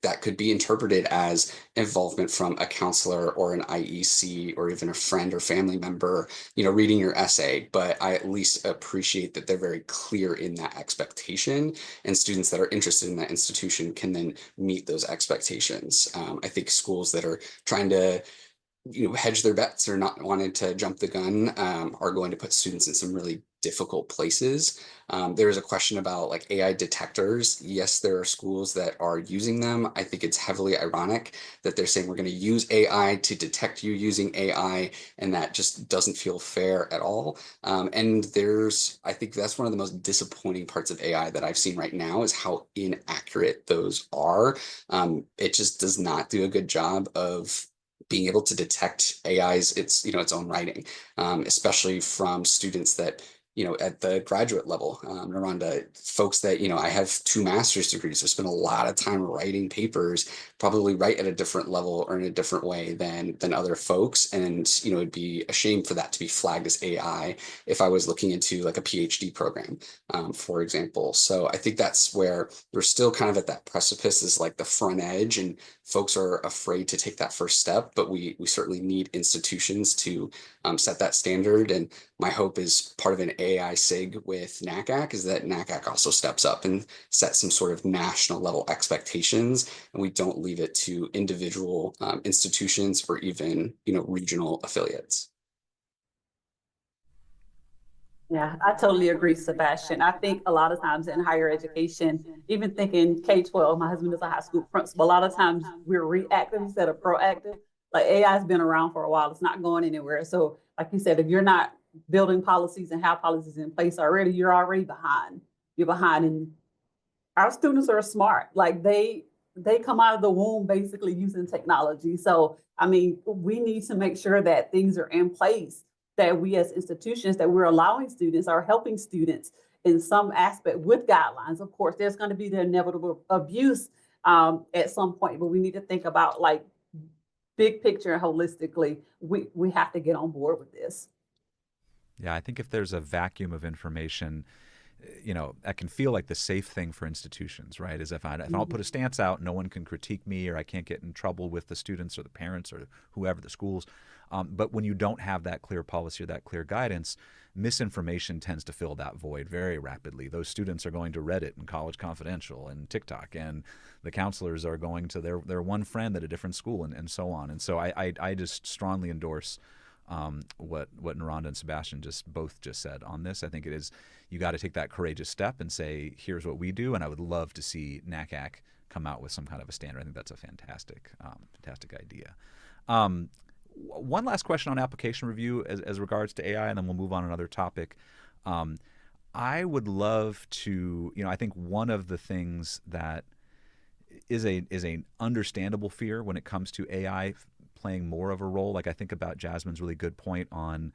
That could be interpreted as involvement from a counselor or an IEC or even a friend or family member, reading your essay. But I at least appreciate that they're very clear in that expectation, and students that are interested in that institution can then meet those expectations. I think schools that are trying to hedge their bets or not wanting to jump the gun are going to put students in some really difficult places. There is a question about like AI detectors. Yes, there are schools that are using them. I think it's heavily ironic that they're saying we're going to use AI to detect you using AI, and that just doesn't feel fair at all. And I think that's one of the most disappointing parts of AI that I've seen right now is how inaccurate those are. It just does not do a good job of being able to detect AI's its own writing, especially from students that at the graduate level. Naronda, folks that I have 2 master's degrees, so spent a lot of time writing papers, probably write at a different level or in a different way than other folks, and it'd be a shame for that to be flagged as AI if I was looking into like a PhD program, for example. So I think that's where we're still kind of at that precipice, is like the front edge, and folks are afraid to take that first step, but we certainly need institutions to set that standard. And my hope is part of an AI SIG with NACAC is that NACAC also steps up and sets some sort of national level expectations, and we don't leave it to individual institutions or even regional affiliates. Yeah, I totally agree, Sebastian. I think a lot of times in higher education, even thinking K-12, my husband is a high school principal, a lot of times we're reactive instead of proactive. Like AI has been around for a while, it's not going anywhere. So like you said, if you're not building policies and have policies in place already, you're already behind. You're behind. And our students are smart. Like they come out of the womb basically using technology. So, I mean, we need to make sure that things are in place, that we as institutions, that we're allowing students, are helping students in some aspect with guidelines. Of course, there's going to be the inevitable abuse at some point, but we need to think about like big picture and holistically. We have to get on board with this. Yeah, I think if there's a vacuum of information, that can feel like the safe thing for institutions, right? Is if I don't put a stance out, no one can critique me, or I can't get in trouble with the students or the parents or whoever, the schools. But when you don't have that clear policy or that clear guidance, misinformation tends to fill that void very rapidly. Those students are going to Reddit and College Confidential and TikTok, and the counselors are going to their one friend at a different school, and so on. And so I just strongly endorse what Naronda and Sebastian both said on this. I think it is, you got to take that courageous step and say, here's what we do. And I would love to see NACAC come out with some kind of a standard. I think that's a fantastic idea. One last question on application review as regards to AI, and then we'll move on to another topic. I would love to, I think one of the things that is an understandable fear when it comes to AI playing more of a role. Like, I think about Jasmine's really good point on,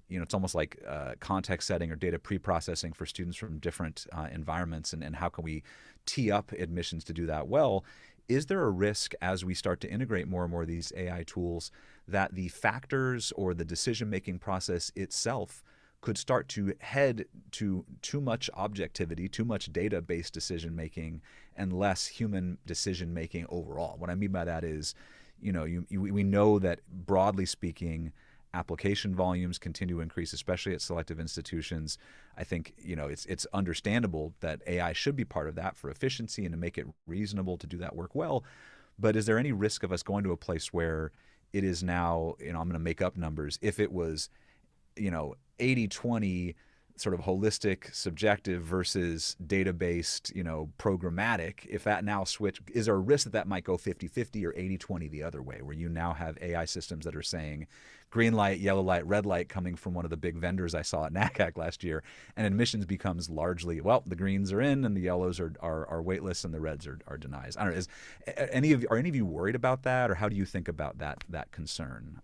it's almost like context setting or data pre-processing for students from different environments, and how can we tee up admissions to do that well. Is there a risk as we start to integrate more and more of these AI tools that the factors or the decision-making process itself could start to head to too much objectivity, too much data-based decision-making, and less human decision-making overall? What I mean by that is, we know that, broadly speaking, application volumes continue to increase, especially at selective institutions. I think, it's understandable that AI should be part of that for efficiency and to make it reasonable to do that work well. But is there any risk of us going to a place where it is now, I'm going to make up numbers, if it was, 80-20 sort of holistic, subjective versus data-based, programmatic, if that now switch, is there a risk that might go 50-50 or 80-20 the other way, where you now have AI systems that are saying green light, yellow light, red light coming from one of the big vendors I saw at NACAC last year, and admissions becomes largely, well, the greens are in and the yellows are waitlists and the reds are denies. I don't know, are any of you worried about that, or how do you think about that concern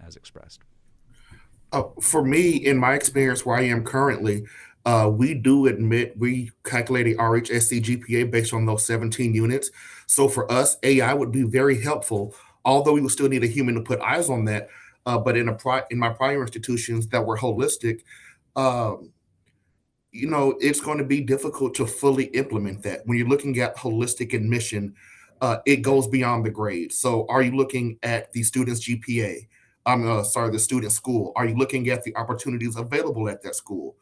as expressed? For me, in my experience where I am currently, we calculate a RHSC GPA based on those 17 units. So for us, AI would be very helpful, although we would still need a human to put eyes on that. But in my prior institutions that were holistic, it's going to be difficult to fully implement that. When you're looking at holistic admission, it goes beyond the grade. So are you looking at the student's GPA? The student school? Are you looking at the opportunities available at that school?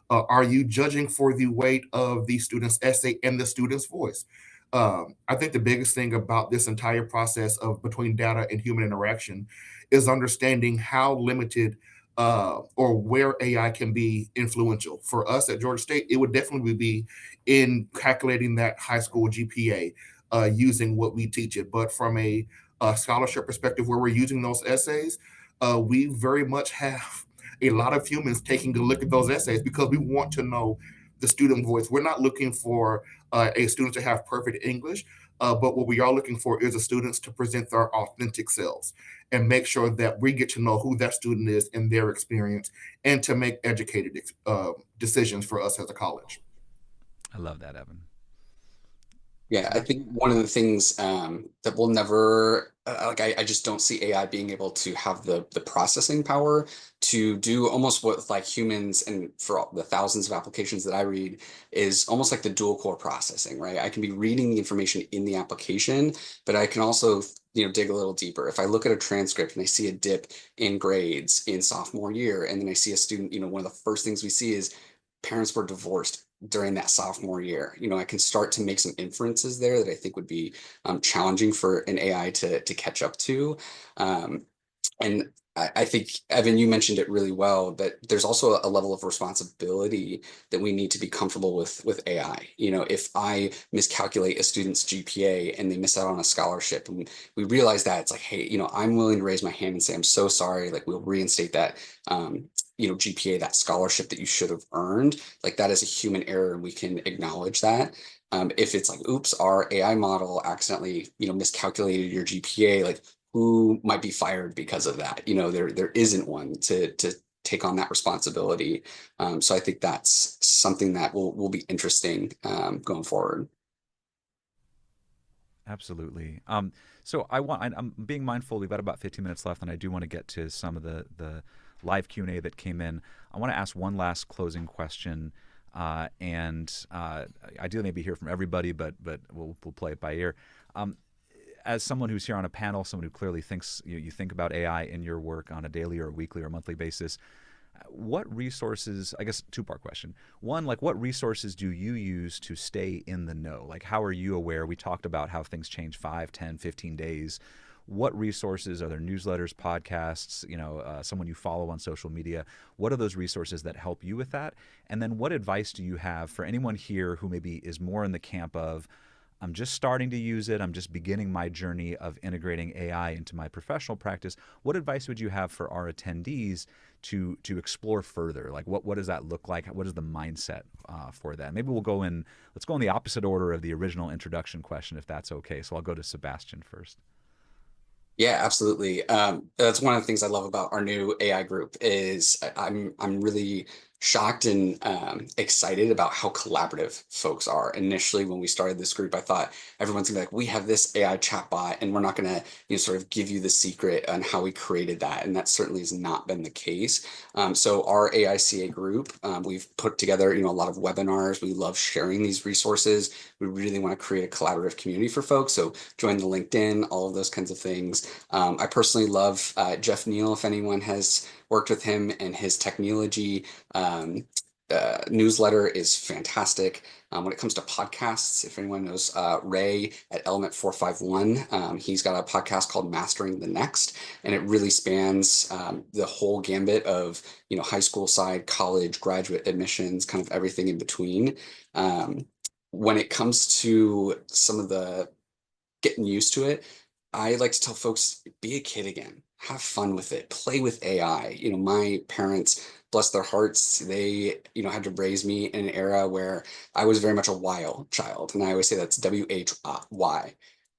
Are you judging for the weight of the student's essay and the student's voice? I think the biggest thing about this entire process of between data and human interaction is understanding how limited or where AI can be influential. For us at Georgia State, it would definitely be in calculating that high school GPA using what we teach it. But from a scholarship perspective, where we're using those essays, we very much have a lot of humans taking a look at those essays because we want to know the student voice. We're not looking for a student to have perfect English, but what we are looking for is the students to present their authentic selves and make sure that we get to know who that student is and their experience, and to make educated decisions for us as a college. I love that, Evan. Yeah, I think one of the things that we'll never I just don't see AI being able to have the processing power to do almost what like humans, and for all the thousands of applications that I read, is almost like the dual core processing, right? I can be reading the information in the application, but I can also dig a little deeper. If I look at a transcript and I see a dip in grades in sophomore year, and then I see a student, one of the first things we see is parents were divorced during that sophomore year. I can start to make some inferences there that I think would be challenging for an AI to catch up to. And I think, Evan, you mentioned it really well, that there's also a level of responsibility that we need to be comfortable with AI. If I miscalculate a student's GPA and they miss out on a scholarship, and we realize that, it's like, hey, I'm willing to raise my hand and say, I'm so sorry, like, we'll reinstate that GPA, that scholarship that you should have earned. Like, that is a human error, and we can acknowledge that. If it's like, oops, our AI model accidentally, miscalculated your GPA, like, who might be fired because of that? There isn't one to take on that responsibility. So I think that's something that will be interesting going forward. Absolutely. So I'm being mindful. We've got about 15 minutes left, and I do want to get to some of the live Q&A that came in. I want to ask one last closing question. and ideally maybe hear from everybody, but we'll play it by ear. As someone who's here on a panel, someone who clearly thinks you think about AI in your work on a daily or weekly or monthly basis, what resources, I guess two-part question. One, like what resources do you use to stay in the know? Like how are you aware? We talked about how things change 5, 10, 15 days. What resources are there? Newsletters, podcasts, someone you follow on social media? What are those resources that help you with that? And then what advice do you have for anyone here who maybe is more in the camp of, I'm just starting to use it, I'm just beginning my journey of integrating AI into my professional practice? What advice would you have for our attendees to explore further? Like what does that look like? What is the mindset for that? Maybe let's go in the opposite order of the original introduction question, if that's okay. So I'll go to Sebastian first. Yeah, absolutely. That's one of the things I love about our new AI group is I'm really shocked and excited about how collaborative folks are. Initially, when we started this group, I thought everyone's gonna be like, we have this AI chatbot, and we're not gonna sort of give you the secret on how we created that, and that certainly has not been the case. So our AICA group, we've put together a lot of webinars. We love sharing these resources. We really want to create a collaborative community for folks. So join the LinkedIn, all of those kinds of things. I personally love Jeff Neal, if anyone has worked with him, and his technology newsletter is fantastic. When it comes to podcasts, if anyone knows Ray at Element 451, he's got a podcast called Mastering the Next, and it really spans the whole gambit of high school side, college, graduate admissions, kind of everything in between. When it comes to some of the getting used to it, I like to tell folks, be a kid again, have fun with it, play with AI. My parents, bless their hearts, they, had to raise me in an era where I was very much a wild child. And I always say that's WHY.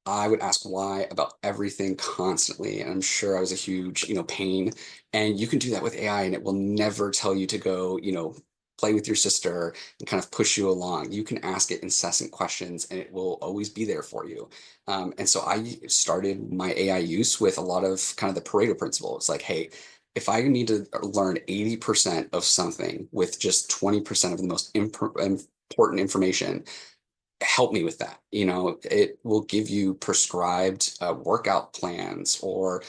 I would ask why about everything constantly. And I'm sure I was a huge, pain. And you can do that with AI, and it will never tell you to go, play with your sister and kind of push you along. You can ask it incessant questions, and it will always be there for you. And so I started my AI use with a lot of kind of the Pareto principle. It's like, hey, if I need to learn 80% of something with just 20% of the most important information, help me with that. It will give you prescribed workout plans or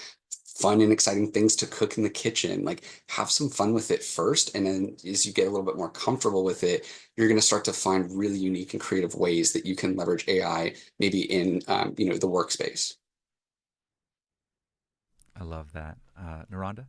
fun and exciting things to cook in the kitchen. Like, have some fun with it first, and then as you get a little bit more comfortable with it, you're going to start to find really unique and creative ways that you can leverage AI, maybe in the workspace. I love that. Naronda?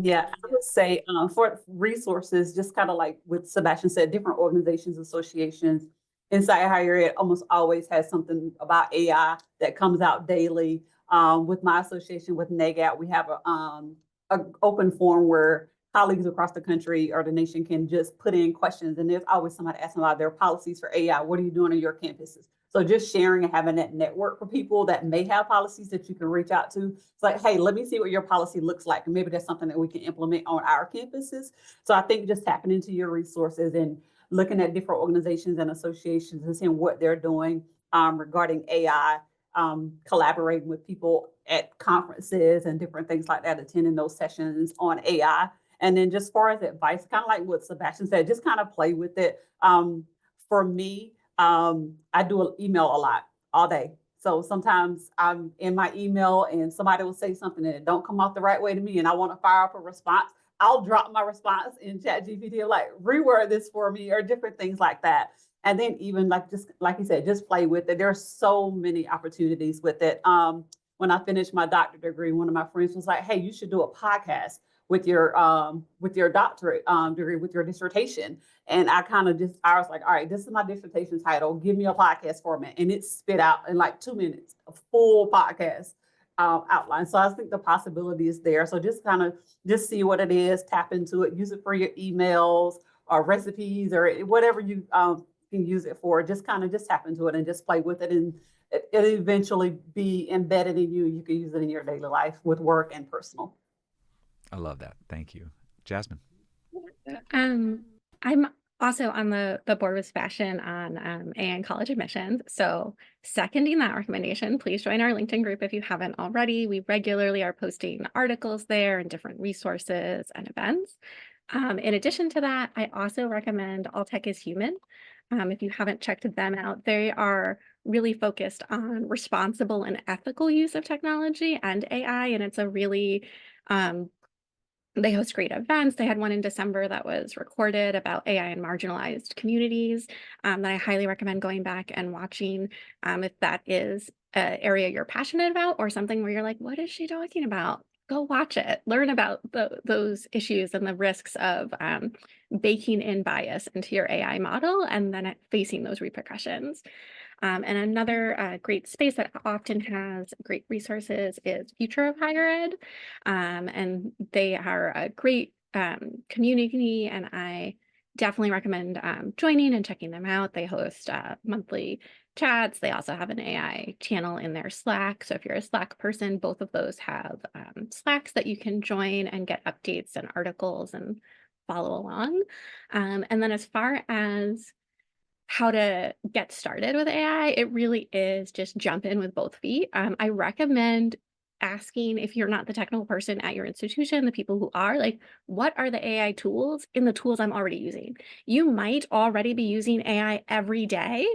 Yeah, I would say for resources, just kind of like what Sebastian said, different organizations, associations inside higher ed almost always has something about AI that comes out daily. With my association with NAGAT, we have a open forum where colleagues across the country or the nation can just put in questions, and there's always somebody asking about their policies for AI. What are you doing on your campuses? So just sharing and having that network for people that may have policies that you can reach out to. It's like, hey, let me see what your policy looks like, and maybe that's something that we can implement on our campuses. So I think just tapping into your resources and looking at different organizations and associations and seeing what they're doing regarding AI, collaborating with people at conferences and different things like that, attending those sessions on AI. And then just as far as advice, kind of like what Sebastian said, just kind of play with it. For me, I do an email a lot all day. So sometimes I'm in my email and somebody will say something and it don't come off the right way to me, and I want to fire up a response. I'll drop my response in ChatGPT, like reword this for me, or different things like that. And then even just like you said, just play with it. There are so many opportunities with it. When I finished my doctorate degree, one of my friends was like, hey, you should do a podcast with your doctorate degree, with your dissertation. And I was like, all right, this is my dissertation title. Give me a podcast format. And it spit out in like 2 minutes, a full podcast outline. So I think the possibility is there. So just see what it is, tap into it, use it for your emails or recipes or whatever you can use it for. Just tap into it and just play with it, and it'll eventually be embedded in you. You can use it in your daily life with work and personal. I love that. Thank you. Jasmine? I'm also on the board with Sebastian on AI and college admissions. So seconding that recommendation, please join our LinkedIn group if you haven't already. We regularly are posting articles there and different resources and events. In addition to that, I also recommend All Tech is Human. If you haven't checked them out, they are really focused on responsible and ethical use of technology and AI, and it's a really they host great events. They had one in December that was recorded about AI in marginalized communities that I highly recommend going back and watching if that is an area you're passionate about or something where you're like, what is she talking about? Go watch it. Learn about those issues and the risks of baking in bias into your AI model and then facing those repercussions. And another great space that often has great resources is Future of Higher Ed. And they are a great community, and I definitely recommend joining and checking them out. They host monthly chats. They also have an AI channel in their Slack. So if you're a Slack person, both of those have Slacks that you can join and get updates and articles and follow along. And then as far as how to get started with AI, it really is just jump in with both feet. I recommend asking if you're not the technical person at your institution, the people who are, like, what are the AI tools in the tools I'm already using? You might already be using AI every day,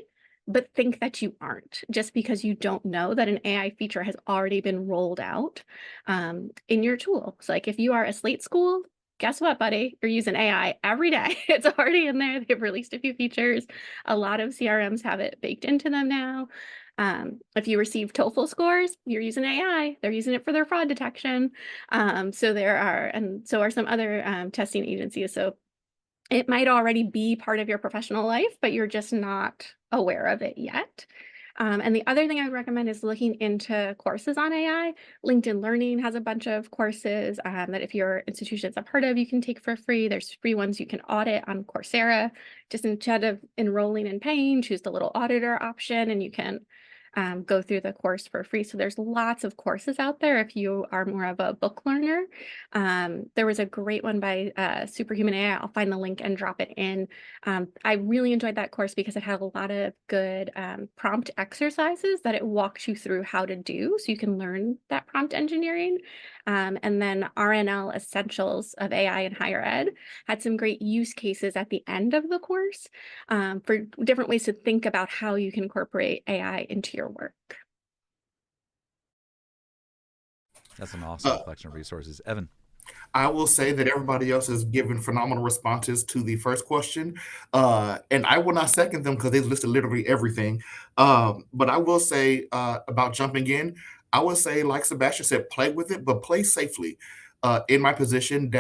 but think that you aren't just because you don't know that an AI feature has already been rolled out in your tool. So like if you are a Slate school, guess what, buddy? You're using AI every day. It's already in there. They've released a few features. A lot of CRMs have it baked into them now. If you receive TOEFL scores, you're using AI. They're using it for their fraud detection. And so are some other testing agencies. So it might already be part of your professional life, but you're just not aware of it yet. And the other thing I would recommend is looking into courses on AI. LinkedIn Learning has a bunch of courses that if your institutions have heard of, you can take for free. There's free ones you can audit on Coursera. Just instead of enrolling and paying, choose the little auditor option and you can go through the course for free. So there's lots of courses out there if you are more of a book learner. There was a great one by Superhuman AI. I'll find the link and drop it in. I really enjoyed that course because it had a lot of good prompt exercises that it walks you through how to do so you can learn that prompt engineering. And then RNL Essentials of AI in Higher Ed had some great use cases at the end of the course for different ways to think about how you can incorporate AI into your work. That's an awesome collection of resources. Evan. I will say that everybody else has given phenomenal responses to the first question. And I will not second them because they listed literally everything. But I will say about jumping in, I would say, like Sebastian said, play with it, but play safely. In my position,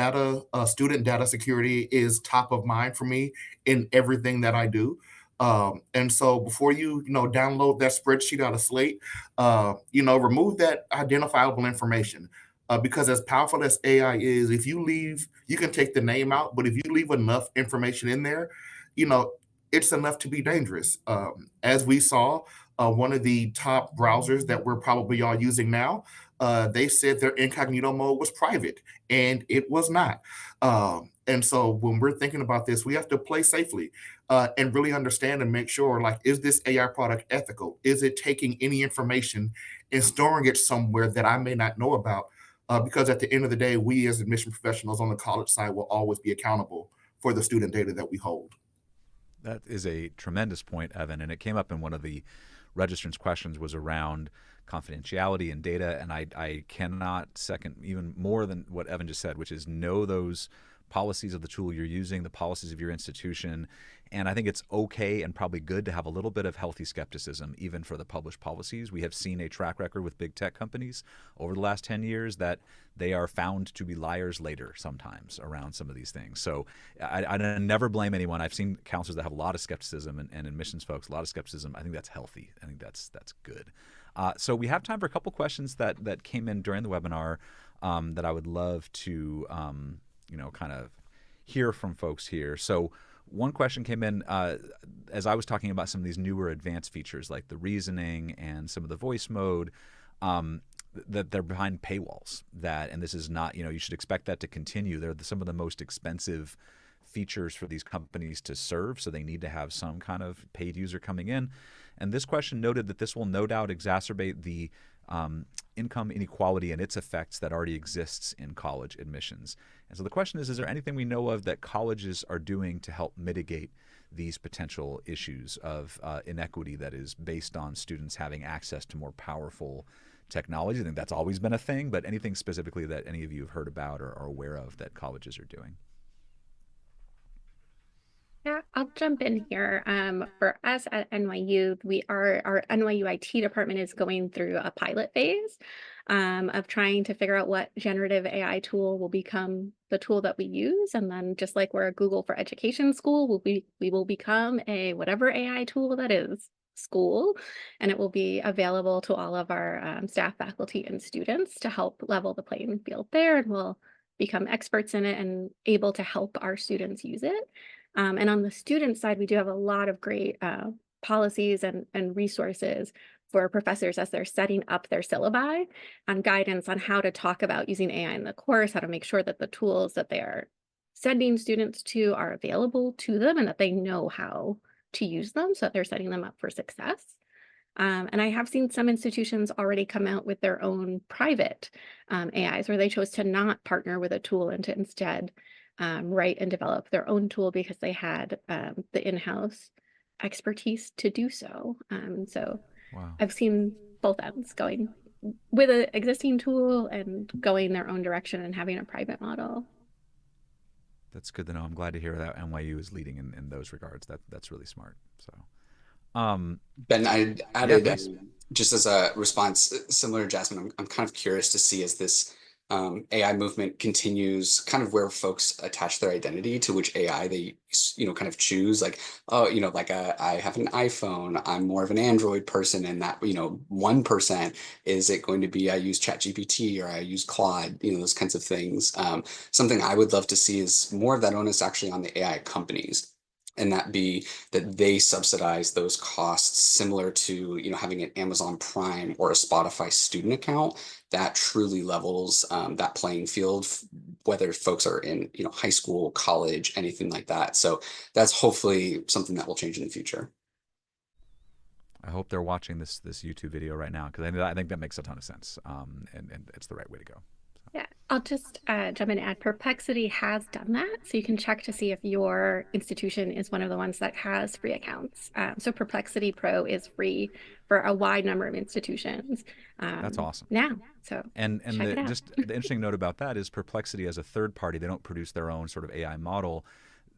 student data security is top of mind for me in everything that I do. And so before download that spreadsheet out of Slate, remove that identifiable information. Because as powerful as AI is, if you leave, you can take the name out, but if you leave enough information in there, you know, it's enough to be dangerous. As we saw, one of the top browsers that we're probably all using now, they said their incognito mode was private, and it was not. And so when we're thinking about this, we have to play safely and really understand and make sure, like, is this AI product ethical? Is it taking any information and storing it somewhere that I may not know about? Because at the end of the day, we as admission professionals on the college side will always be accountable for the student data that we hold. That is a tremendous point, Evan, and it came up in one of the registrants' questions was around confidentiality and data, and I cannot second even more than what Evan just said, which is know those policies of the tool you're using, the policies of your institution. And I think it's okay and probably good to have a little bit of healthy skepticism, even for the published policies. We have seen a track record with big tech companies over the last 10 years that they are found to be liars later sometimes around some of these things. So I never blame anyone. I've seen counselors that have a lot of skepticism and admissions folks, a lot of skepticism. I think that's healthy. I think that's good. So we have time for a couple questions that came in during the webinar that I would love to kind of hear from folks here. So one question came in as I was talking about some of these newer advanced features like the reasoning and some of the voice mode, that they're behind paywalls. And this is not, you should expect that to continue. They're some of the most expensive features for these companies to serve, so they need to have some kind of paid user coming in. And this question noted that this will no doubt exacerbate the income inequality and its effects that already exists in college admissions. And so the question is there anything we know of that colleges are doing to help mitigate these potential issues of inequity that is based on students having access to more powerful technology? I think that's always been a thing, but anything specifically that any of you have heard about or are aware of that colleges are doing? Yeah, I'll jump in here. For us at NYU, our NYU IT department is going through a pilot phase of trying to figure out what generative AI tool will become the tool that we use. And then just like we're a Google for Education school, we will become a whatever AI tool that is school, and it will be available to all of our staff, faculty, and students to help level the playing field there, and we'll become experts in it and able to help our students use it. And on the student side, we do have a lot of great policies and resources for professors as they're setting up their syllabi and guidance on how to talk about using AI in the course, how to make sure that the tools that they are sending students to are available to them and that they know how to use them so that they're setting them up for success. And I have seen some institutions already come out with their own private AIs where they chose to not partner with a tool and to instead write and develop their own tool because they had the in-house expertise to do so. So Wow. I've seen both ends, going with an existing tool and going their own direction and having a private model. That's good to know. I'm glad to hear that NYU is leading in those regards. That's really smart. So, Ben, I added, please. just as a response similar to Jasmine, I'm kind of curious to see as this AI movement continues, kind of where folks attach their identity to which AI they, kind of choose. Like, oh, like I have an iPhone, I'm more of an Android person, and that, 1% is it going to be I use ChatGPT or I use Claude, those kinds of things. Something I would love to see is more of that onus actually on the AI companies. And that be that they subsidize those costs similar to, having an Amazon Prime or a Spotify student account that truly levels that playing field, whether folks are in, high school, college, anything like that. So that's hopefully something that will change in the future. I hope they're watching this YouTube video right now because I think that makes a ton of sense, and it's the right way to go. Yeah, I'll just jump in and add Perplexity has done that. So you can check to see if your institution is one of the ones that has free accounts. So Perplexity Pro is free for a wide number of institutions. That's awesome. Now, so and check it out. just the interesting note about that is Perplexity as a third party, they don't produce their own sort of AI model.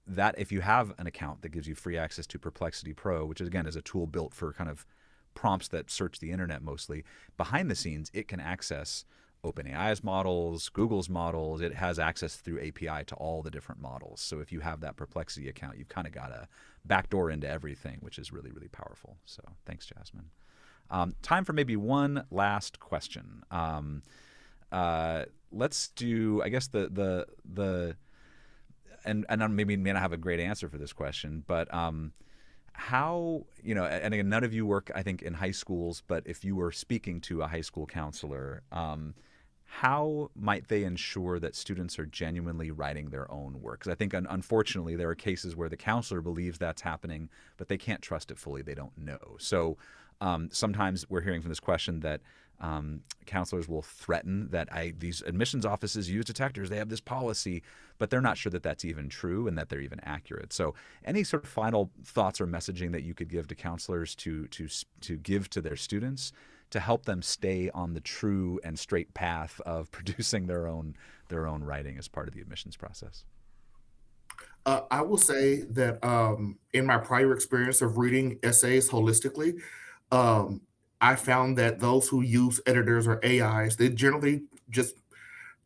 That if you have an account that gives you free access to Perplexity Pro, which again is a tool built for kind of prompts that search the internet mostly, behind the scenes it can access OpenAI's models, Google's models. It has access through API to all the different models. So if you have that Perplexity account, you've kind of got a backdoor into everything, which is really, really powerful. So thanks, Jasmine. Time for maybe one last question. Let's do, I guess and I maybe may not have a great answer for this question, but how, and again, none of you work, I think, in high schools, but if you were speaking to a high school counselor, how might they ensure that students are genuinely writing their own work? Because I think, unfortunately, there are cases where the counselor believes that's happening, but they can't trust it fully. They don't know. So sometimes we're hearing from this question that counselors will threaten that these admissions offices use detectors. They have this policy, but they're not sure that that's even true and that they're even accurate. So any sort of final thoughts or messaging that you could give to counselors to give to their students to help them stay on the true and straight path of producing their own writing as part of the admissions process? I will say that in my prior experience of reading essays holistically, I found that those who use editors or AIs, they generally just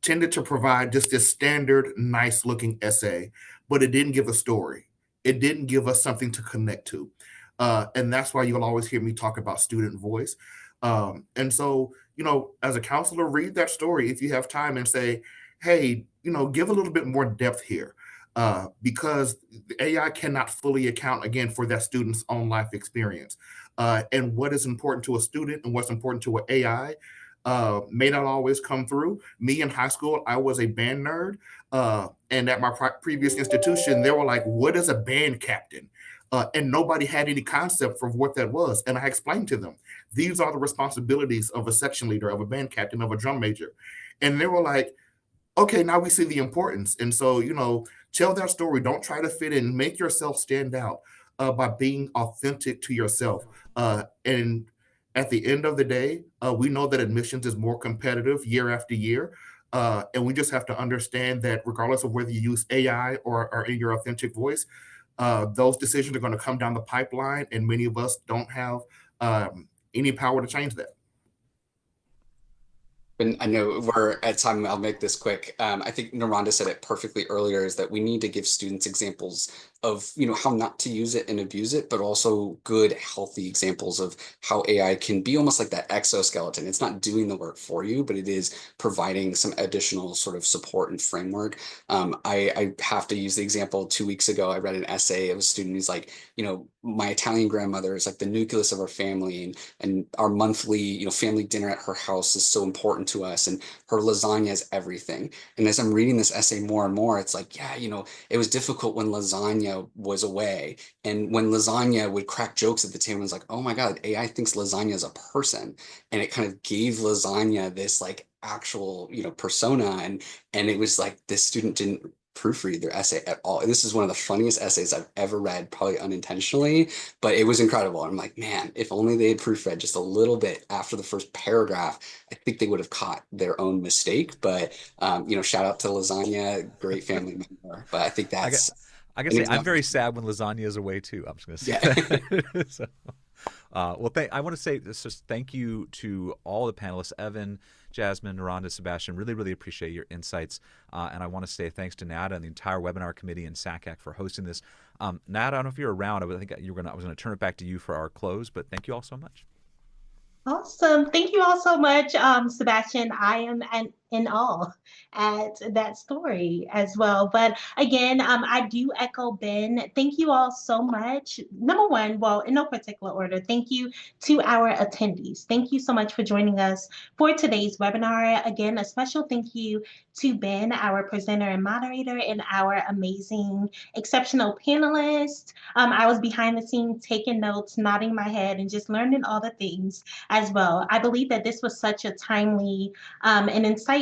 tended to provide just this standard, nice looking essay, but it didn't give a story. It didn't give us something to connect to. And that's why you'll always hear me talk about student voice. And so, as a counselor, read that story if you have time and say, hey, give a little bit more depth here. Because the AI cannot fully account, again, for that student's own life experience. And what is important to a student and what's important to an AI may not always come through. Me in high school, I was a band nerd. And at my previous institution, they were like, what is a band captain? and nobody had any concept for what that was. And I explained to them, these are the responsibilities of a section leader, of a band captain, of a drum major. And they were like, okay, now we see the importance. And so, tell that story. Don't try to fit in. Make yourself stand out by being authentic to yourself. And at the end of the day, we know that admissions is more competitive year after year. And we just have to understand that regardless of whether you use AI or in your authentic voice, those decisions are going to come down the pipeline. And many of us don't have any power to change that. And I know we're at time, I'll make this quick. I think Naronda said it perfectly earlier, is that we need to give students examples of, how not to use it and abuse it, but also good, healthy examples of how AI can be almost like that exoskeleton. It's not doing the work for you, but it is providing some additional sort of support and framework. I have to use the example 2 weeks ago, I read an essay of a student who's like, my Italian grandmother is like the nucleus of our family, and our monthly, family dinner at her house is so important to us, and her lasagna is everything. And as I'm reading this essay more and more, it's like, yeah, it was difficult when lasagna was away, and when lasagna would crack jokes at the table, it's like, oh my God, AI thinks lasagna is a person, and it kind of gave lasagna this like actual persona, and it was like this student didn't proofread their essay at all. This is one of the funniest essays I've ever read, probably unintentionally, but it was incredible. I'm like, man, if only they had proofread just a little bit after the first paragraph, I think they would have caught their own mistake. But shout out to lasagna, great family member. But I think that's I can say I'm very sad when lasagna is away too. I'm just going to say that. So, I want to say this. Just thank you to all the panelists, Evan, Jasmine, Naronda, Sebastian. Really, really appreciate your insights. And I want to say thanks to Nada and the entire webinar committee and SACAC for hosting this. Nada, I don't know if you're around. I think I was going to turn it back to you for our close, but thank you all so much. Awesome. Thank you all so much, Sebastian. I am in awe at that story as well. But again, I do echo Ben. Thank you all so much. Number one, well, in no particular order, thank you to our attendees. Thank you so much for joining us for today's webinar. Again, a special thank you to Ben, our presenter and moderator, and our amazing, exceptional panelists. I was behind the scenes taking notes, nodding my head, and just learning all the things as well. I believe that this was such a timely and insightful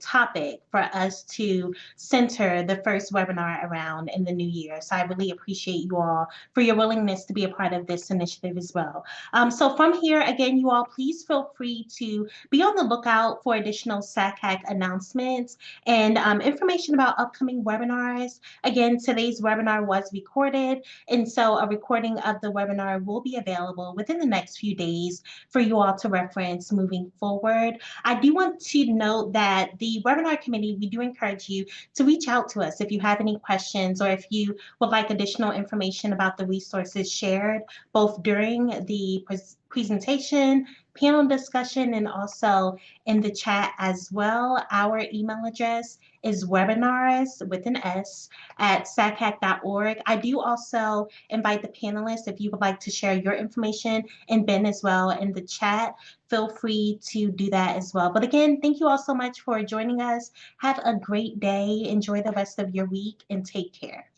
topic for us to center the first webinar around in the new year. So I really appreciate you all for your willingness to be a part of this initiative as well. So from here, again, you all, please feel free to be on the lookout for additional SACAC announcements and information about upcoming webinars. Again, today's webinar was recorded, and so a recording of the webinar will be available within the next few days for you all to reference moving forward. I do want to note that the webinar committee, we do encourage you to reach out to us if you have any questions or if you would like additional information about the resources shared both during the presentation, panel discussion, and also in the chat as well. Our email address is webinars with an S at sacac.org. I do also invite the panelists, if you would like to share your information, and Ben as well in the chat, feel free to do that as well. But again, thank you all so much for joining us. Have a great day. Enjoy the rest of your week and take care.